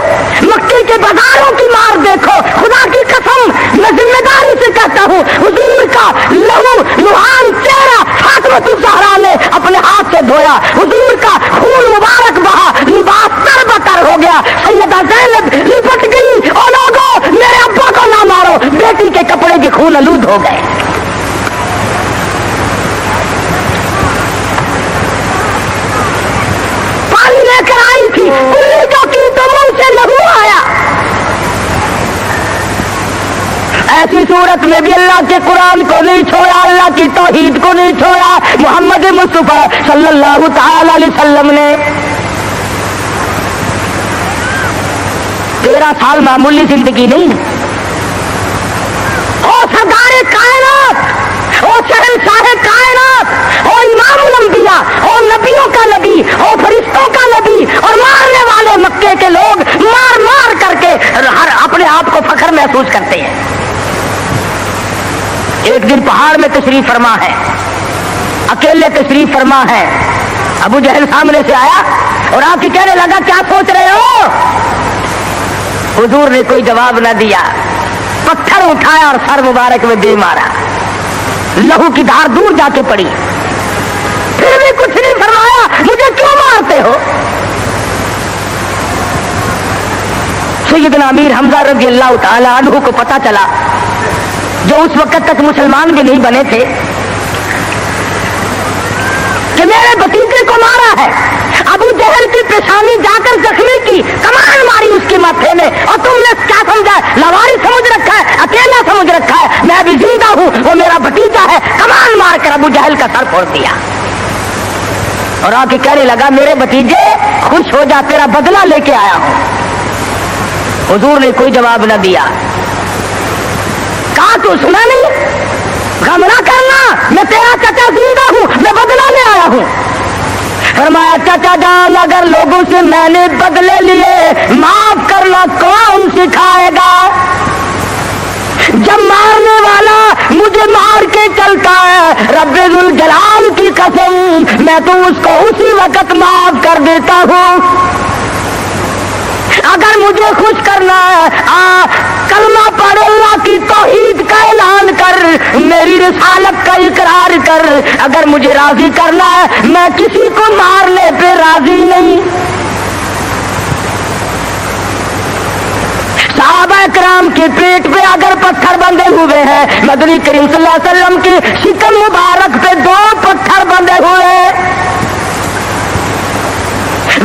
مکے کے بازاروں کی مار دیکھو، خدا کی قسم میں ذمہ داری سے کہتا ہوں حضور کا لہو لہان چہرہ فاطمہ الزہرا نے اپنے ہاتھ سے دھویا، حضور کا خون مبارک بہا، لباس تر بتر ہو گیا، سیدہ زینب لپٹ گئی، اور لوگوں میرے ابا کو نہ مارو، بیٹی کے کپڑے کے خون آلود ہو گئے۔ لے کر آئی تھی کلی جو کی تو منہ سے لہو آیا۔ ایسی صورت میں بھی اللہ کے قرآن کو نہیں چھوڑا، اللہ کی توحید کو نہیں چھوڑا۔ محمد مصطفیٰ صلی اللہ تعالی علیہ وسلم نے 13 سال معمولی زندگی نہیں، او سردار کائنات، او شہنشاہ کائنات، او امام الانبیاء، او نبیوں کا نبی، او فرشتوں کا نبی، اور مارنے والے مکے کے لوگ مار مار کر کے ہر اپنے آپ کو فخر محسوس کرتے ہیں۔ ایک دن پہاڑ میں تشریف فرما ہے، اکیلے تشریف فرما ہے، ابو جہل سامنے سے آیا اور آپ کی کہنے لگا کیا سوچ رہے ہو؟ حضور نے کوئی جواب نہ دیا، پتھر اٹھایا اور سر مبارک میں دے مارا، لہو کی دھار دور جا کے پڑی، پھر بھی کچھ نہیں فرمایا، مجھے کیوں مارتے ہو؟ سیدنا امیر حمزہ رضی اللہ تعالی عنہ کو پتا چلا، جو اس وقت تک مسلمان بھی نہیں بنے تھے، کہ میرے بھتیجے کو مارا ہے۔ ابو جہل کی پیشانی جا کر زخمی کی، کمان ماری اس کے ماتھے میں، اور تم نے کیا سمجھا؟ لواری سمجھ رکھا ہے، اکیلا سمجھ رکھا ہے، میں بھی زندہ ہوں، وہ میرا بھتیجا ہے۔ کمان مار کر ابو جہل کا سر پھوڑ دیا، اور آ کے کہنے لگا میرے بھتیجے خوش ہو جا، تیرا بدلہ لے کے آیا ہوں۔ حضور نے کوئی جواب نہ دیا، کہا تو سنا نہیں، غم نہ کرنا، میں تیرا چچا زندہ ہوں، میں بدلہ لے آیا ہوں۔ فرمایا چچا جان اگر لوگوں سے میں نے بدلے لیے، معاف کرنا کون سکھائے گا؟ جب مارنے والا مجھے مار کے چلتا ہے، رب ذوالجلال کی قسم میں تو اس کو اسی وقت معاف کر دیتا ہوں۔ اگر مجھے خوش کرنا ہے، کلمہ پڑھ، اللہ کی توحید کا اعلان کر، میری رسالت کا اقرار کر۔ اگر مجھے راضی کرنا ہے، میں کسی کو مارنے پہ راضی نہیں۔ صحابہ کرام کے پیٹ پہ اگر پتھر بندھے ہوئے ہیں، مدنی کریم صلی اللہ علیہ وسلم کی شکم مبارک پہ 2 پتھر بندھے ہوئے ہیں،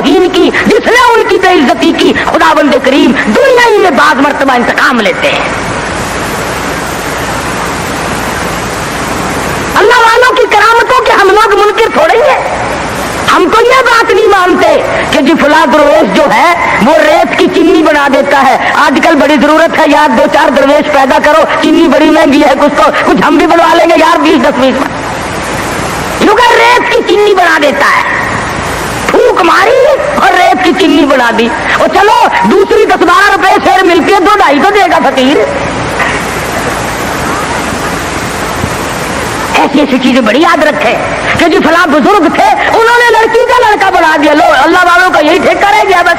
توہین کی، جس نے ان کی بے عزتی کی، خداوند کریم دنیا ہی میں بعض مرتبہ انتقام لیتے ہیں۔ اللہ والوں کی کرامتوں کے ہم لوگ منکر تھوڑے ہیں۔ ہم تو یہ بات نہیں مانتے کہ جی فلاں درویش جو ہے وہ ریت کی چینی بنا دیتا ہے۔ آج کل بڑی ضرورت ہے یار، 2-4 درویش پیدا کرو، چینی بڑی مہنگی ہے، کچھ ہم بھی بنوا لیں گے یار 20-10 یوں کہ ریت کی چینی بنا دیتا ہے، پھونک ماری اور ریت کی چینی بنا دی، اور چلو دوسری 10-12 روپے شیر ملتی ہے، 2-2.5 تو دے گا فقیر۔ ایسی ایسی چیزیں بڑی یاد رکھے کہ جی فلاں بزرگ تھے انہوں نے لڑکی کا لڑکا بنا دیا، لو اللہ والوں کا یہی ٹھیکہ رہ گیا، بس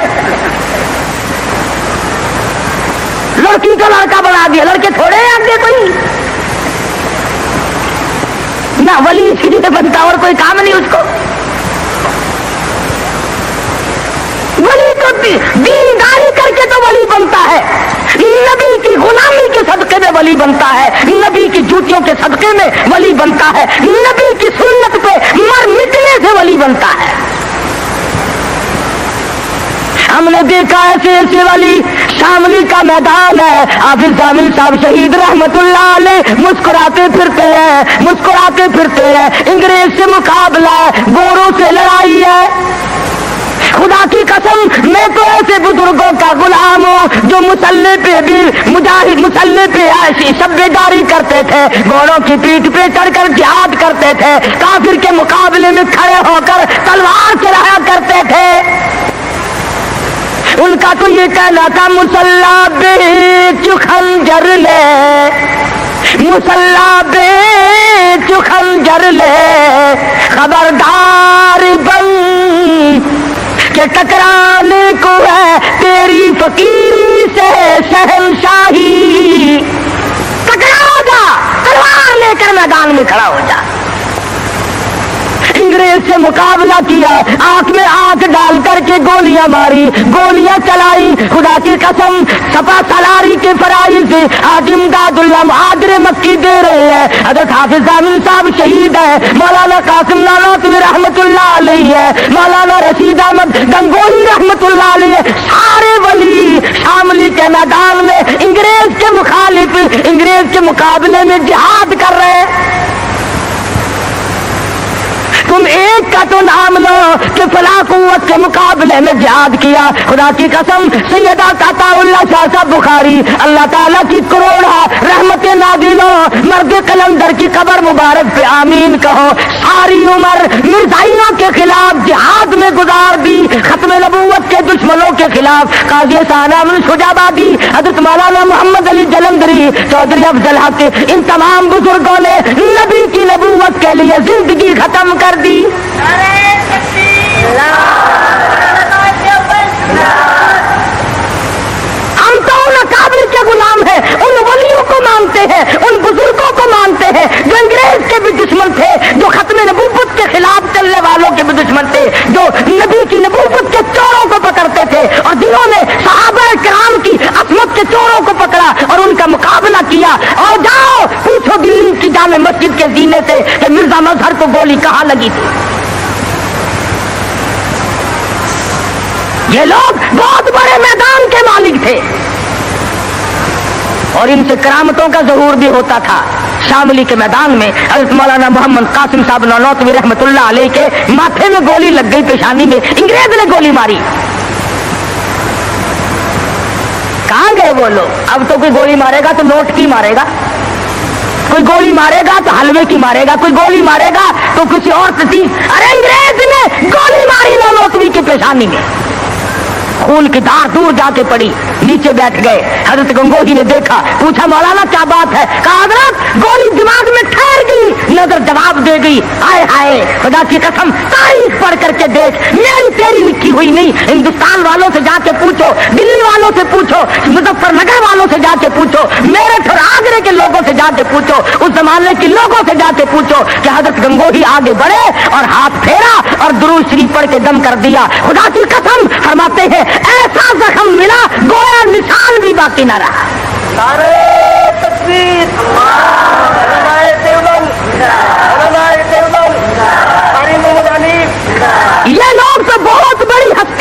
لڑکی کا لڑکا بنا دیا۔ لڑکے تھوڑے آگے کوئی نہ ولی اسی لیے بنتا اور کوئی کام نہیں اس کو۔ ولی تو دینداری کر کے تو ولی بنتا ہے، نبی کی غلامی کے صدقے میں ولی بنتا ہے، نبی کی جوتیوں کے صدقے میں ولی بنتا ہے، نبی کی سنت پہ مر مٹنے سے ولی بنتا ہے۔ ہم نے دیکھا ایسے ایسے ولی، شاملی کا میدان ہے، حافظ شامل صاحب شہید رحمت اللہ علیہ مسکراتے پھرتے ہیں، انگریز سے مقابلہ ہے، گوروں سے لڑائی ہے۔ خدا کی قسم میں تو ایسے بزرگوں کا غلام ہوں جو مسلح پہ بھی مسلح پہ شب بیداری کرتے تھے، گھوڑوں کی پیٹھ پہ چڑھ کر جہاد کرتے تھے، کافر کے مقابلے میں کھڑے ہو کر تلوار چلایا کرتے تھے۔ ان کا تو یہ کہنا تھا مسلح بیچ خنجر لے، مسلح بیچ خنجر لے، خبردار بن کہ ٹکرانے کو ہے تیری فقیری سے شہنشاہی۔ ٹکرا جا، تلوار لے کر میدان میں کھڑا ہو جا۔ انگریز سے مقابلہ کیا، آنکھ میں آنکھ ڈال کر کے گولیاں ماری، گولیاں چلائی، خدا کی قسم سپا سالاری کے فرائض سے آج امداد اللہ مہاجر مکی دے رہے ہیں۔ حضرت حافظ شامل صاحب شہید ہے، مولانا قاسم نانوتوی رحمت اللہ علیہ ہے، مولانا رشید احمد گنگوہی رحمت اللہ علیہ، سارے ولی شاملی کے میدان میں انگریز کے مخالف، انگریز کے مقابلے میں جہاد کر رہے ہیں۔ تم ایک کا تو نام لو کہ فلاں قوت کے مقابلے میں جہاد کیا۔ خدا کی قسم سیدہ عطا اللہ شاہ صاحب بخاری اللہ تعالیٰ کی کروڑا رحمت نازل ہو، مرد قلندر کی قبر مبارک پہ آمین کہو۔ ساری عمر مرزائیوں کے خلاف جہاد میں گزار دی، ختم نبوت کے دشمنوں کے خلاف قاضی ثانوی شجابادی، حضرت مولانا محمد علی جلندری، چودھری افضل حق، ان تمام بزرگوں نے نبی کی نبوت کے لیے زندگی ختم کر دی۔ ہم تو ان اکابر کے غلام ہیں، ان ولیوں کو مانتے ہیں، ان بزرگوں کو مانتے ہیں جو انگریز کے بھی دشمن تھے، جو ختم نبوت کے خلاف چلنے والوں کے بھی دشمن تھے، جو نبی کی نبوت کے چوروں کو پکڑتے تھے، اور جنہوں نے صحابہ کرام کی عصمت کے چوروں کو پکڑا اور ان کا مقابلہ کیا۔ اور جاؤ پوچھو دلی کی جامع مسجد کے زینے سے کہ مرزا مظہر کو گولی کہاں لگی تھی۔ یہ لوگ بہت بڑے میدان کے مالک تھے اور ان سے کرامتوں کا ظہور بھی ہوتا تھا۔ شاملی کے میدان میں حضرت مولانا محمد قاسم صاحب نانوتوی رحمت اللہ علیہ کے ماتھے میں گولی لگ گئی، پیشانی میں انگریز نے گولی ماری۔ کہاں گئے وہ لوگ؟ اب تو کوئی گولی مارے گا تو نوٹ کی مارے گا، کوئی گولی مارے گا تو حلوے کی مارے گا، کوئی گولی مارے گا تو کسی اور چیز۔ ارے انگریز نے گولی ماری نانوتوی کی پیشانی میں، خون کی دھار دور جا کے پڑی، نیچے بیٹھ گئے۔ حضرت گنگوہی نے دیکھا، پوچھا مولانا کیا بات ہے؟ کہا حضرت گولی دماغ میں ٹھہر گئی، نظر جواب دے گئی، ہائے ہائے خدا کی قسم تاریخ پڑھ کر کے دیکھ، میری تیری لکھی ہوئی نہیں، ہندوستان والوں سے جا کے پوچھو، دلی والوں سے پوچھو، مظفر نگر والوں سے جا کے پوچھو، میرٹھ اور آگرے کے لوگوں سے جا کے پوچھو، اس زمانے کے لوگوں سے جا کے پوچھو کہ حضرت گنگوہی آگے بڑھے اور ہاتھ پھیرا اور درود شریف پڑھ کے دم کر دیا۔ خدا کی قسم فرماتے ہیں ایسا زخم ملا گویا نشان بھی باقی نہ رہا۔ یہ لوگ تو بہت بڑی ہستی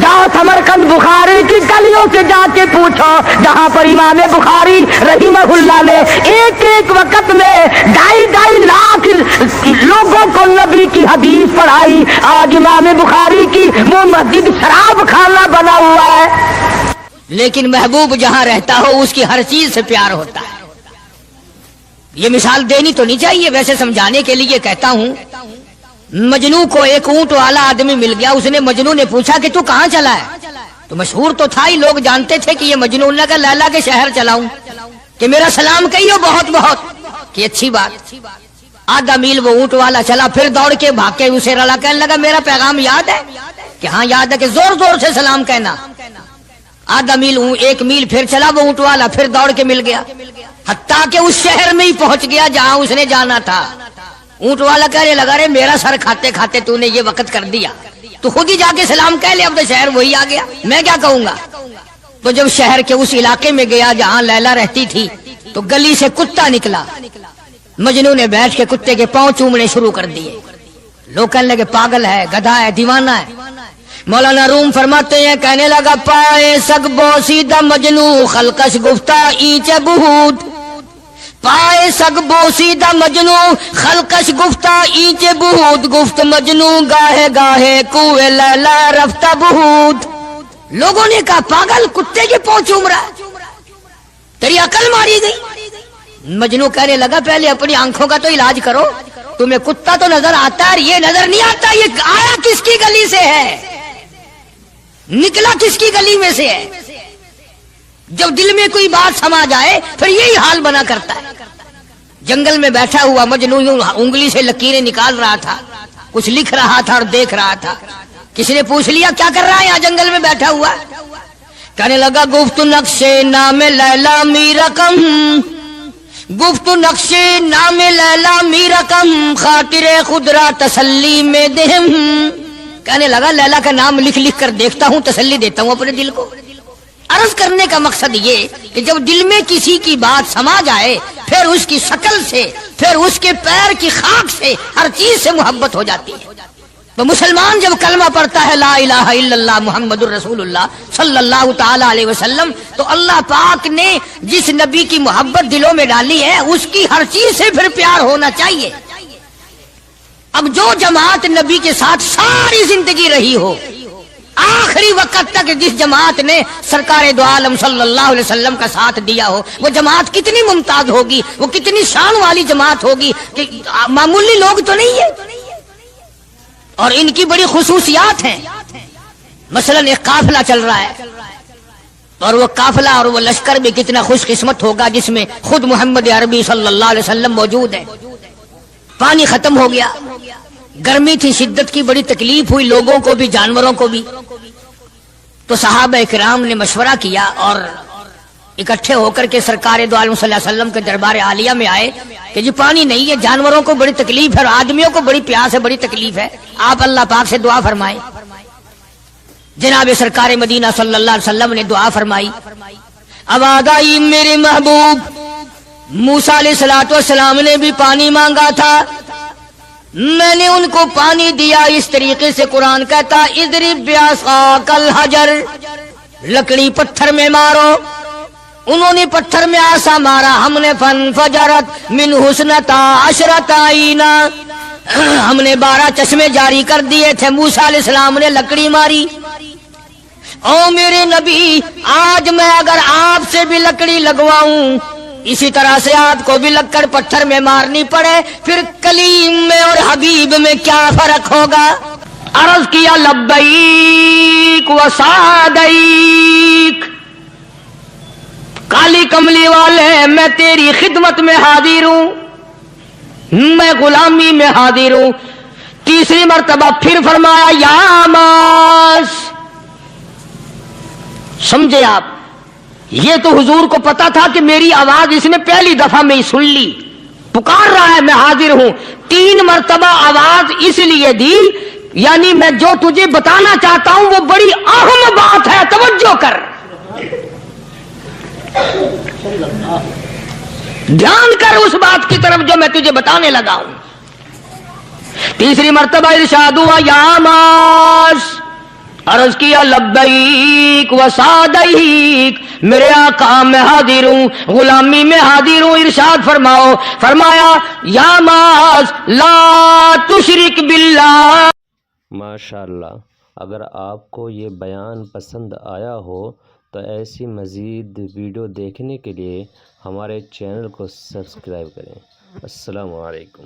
جاؤ سمرقند بخاری کی گلیوں سے جا کے پوچھو جہاں پر امام بخاری رحمہ اللہ نے ایک ایک وقت میں 2.5 لاکھ لوگوں کو نبی کی حدیث پڑھائی، آج امام بخاری کی وہ مسجد شراب خانہ بنا ہوا ہے۔ لیکن محبوب جہاں رہتا ہو اس کی ہر چیز سے پیار ہوتا ہے۔ یہ مثال دینی تو نہیں چاہیے، ویسے سمجھانے کے لیے کہتا ہوں۔ مجنو کو ایک اونٹ والا آدمی مل گیا، اس نے مجنو نے پوچھا کہ تو کہاں چلا ہے؟ تو مشہور تو تھا ہی، لوگ جانتے تھے کہ یہ مجنون نے کہا لیلا کے شہر چلاؤں کہ میرا سلام کہیو بہت بہت، کہ اچھی بات۔ آدھا میل وہ اونٹ والا چلا، پھر دوڑ کے بھاگ کے اسے رلا، کہنے لگا میرا پیغام یاد ہے؟ کہ ہاں یاد ہے، کہ زور زور سے سلام کہنا۔ آدھا میل 1 میل پھر چلا وہ اونٹ والا، پھر دوڑ کے مل گیا، حتیٰ کہ اس شہر میں ہی پہنچ گیا جہاں اس نے جانا تھا۔ اونٹ والا کہنے لگا رے میرا سر کھاتے کھاتے تو نے یہ وقت کر دیا، تو خود ہی جا کے سلام کہہ لے، اب تو شہر وہی آ گیا، میں کیا کہوں گا۔ تو جب شہر کے اس علاقے میں گیا جہاں لیلا رہتی تھی تو گلی سے کتا نکلا، مجنو نے بیٹھ کے کتے کے پاؤں چومنے شروع کر دیے۔ لوگ کہنے لگے پاگل ہے، گدھا ہے، دیوانہ ہے۔ مولانا روم فرماتے ہیں کہنے لگا پائے سگ بوسیدہ مجنو خلقش گفتہ اینچ بہود، پائے سگ بوسیدہ مجنو خلقش گفتہ اینچ بہود، گفت مجنو گاہے گاہے کوئے لیلا رفتہ بہود۔ لوگوں نے کہا پاگل، کتے کے پاؤں چوم رہا ہے، تیری عقل ماری گئی۔ مجنو کہنے لگا پہلے اپنی آنکھوں کا تو علاج کرو، تمہیں کتا تو نظر آتا ہے، یہ نظر نہیں آتا یہ آیا کس کی گلی سے ہے، نکلا کس کی گلی میں سے ہے۔ جب دل میں کوئی بات سما جائے پھر یہی حال بنا کرتا ہے۔ جنگل میں بیٹھا ہوا مجنو یوں انگلی سے لکیریں نکال رہا تھا، کچھ لکھ رہا تھا اور دیکھ رہا تھا۔ کسی نے پوچھ لیا کیا کر رہا ہے یہاں جنگل میں بیٹھا ہوا؟ کہنے لگا گفت نقشے نام لیلا می رقم، گفت نقشے نام لیلا می رقم، خاطر خود را تسلی میں دہم۔ کہنے لگا لیلا کا نام لکھ لکھ کر دیکھتا ہوں، تسلی دیتا ہوں اپنے دل کو۔ عرض کرنے کا مقصد یہ کہ جب دل میں کسی کی بات سما جائے پھر اس کی شکل سے، پھر اس کے پیر کی خاک سے، ہر چیز سے محبت ہو جاتی ہے۔ تو مسلمان جب کلمہ پڑھتا ہے لا الہ الا اللہ محمد الرسول اللہ صلی اللہ تعالی علیہ وسلم، تو اللہ پاک نے جس نبی کی محبت دلوں میں ڈالی ہے اس کی ہر چیز سے پھر پیار ہونا چاہیے۔ اب جو جماعت نبی کے ساتھ ساری زندگی رہی ہو، آخری وقت تک جس جماعت نے سرکار دو عالم صلی اللہ علیہ وسلم کا ساتھ دیا ہو، وہ جماعت کتنی ممتاز ہوگی، وہ کتنی شان والی جماعت ہوگی کہ معمولی لوگ تو نہیں ہے، اور ان کی بڑی خصوصیات ہیں۔ مثلا ایک قافلہ چل رہا ہے، اور وہ قافلہ اور وہ لشکر بھی کتنا خوش قسمت ہوگا جس میں خود محمد عربی صلی اللہ علیہ وسلم موجود ہے۔ پانی ختم ہو گیا، گرمی تھی، شدت کی بڑی تکلیف ہوئی لوگوں کو بھی جانوروں کو بھی، تو صحابہ کرام نے مشورہ کیا اور اکٹھے ہو کر کے سرکار دو عالم صلی اللہ علیہ وسلم کے دربار عالیہ میں آئے کہ جی پانی نہیں ہے، جانوروں کو بڑی تکلیف ہے اور آدمیوں کو بڑی پیاس ہے، بڑی تکلیف ہے، آپ اللہ پاک سے دعا فرمائیں۔ جناب سرکار مدینہ صلی اللہ علیہ وسلم نے دعا فرمائی۔ آواز آئی میرے محبوب موسیٰ علیہ السلام نے بھی پانی مانگا تھا، میں نے ان کو پانی دیا۔ اس طریقے سے قرآن کہتا اضرب بعصاک الحجر، لکڑی پتھر میں مارو، انہوں نے پتھر میں آسا مارا، ہم نے فانفجرت من حسنتا عشرۃ عینا، ہم نے 12 چشمے جاری کر دیے تھے۔ موسیٰ علیہ السلام نے لکڑی ماری۔ او میرے نبی، آج میں اگر آپ سے بھی لکڑی لگواؤں، اسی طرح سے آپ کو بھی لکڑ پتھر میں مارنی پڑے، پھر کلیم میں اور حبیب میں کیا فرق ہوگا؟ عرض کیا لبیک و سعدیک، کالی کملی والے میں تیری خدمت میں حاضر ہوں، میں غلامی میں حاضر ہوں۔ تیسری مرتبہ پھر فرمایا یا ماس، سمجھے آپ؟ یہ تو حضور کو پتا تھا کہ میری آواز اس نے پہلی دفعہ میں ہی سن لی، پکار رہا ہے میں حاضر ہوں۔ 3 مرتبہ آواز اس لیے دی، یعنی میں جو تجھے بتانا چاہتا ہوں وہ بڑی اہم بات ہے، توجہ کر، دھیان کر اس بات کی طرف جو میں تجھے بتانے لگا ہوں۔ تیسری مرتبہ ارشاد ہوا یا ماس، عرض کیا لبیک و سعدیک، میرے آقا میں حاضر ہوں، غلامی میں حاضر ہوں، ارشاد فرماؤ۔ فرمایا یا معاذ لا تشرک باللہ۔ ماشاء اللہ، اگر آپ کو یہ بیان پسند آیا ہو تو ایسی مزید ویڈیو دیکھنے کے لیے ہمارے چینل کو سبسکرائب کریں۔ السلام علیکم۔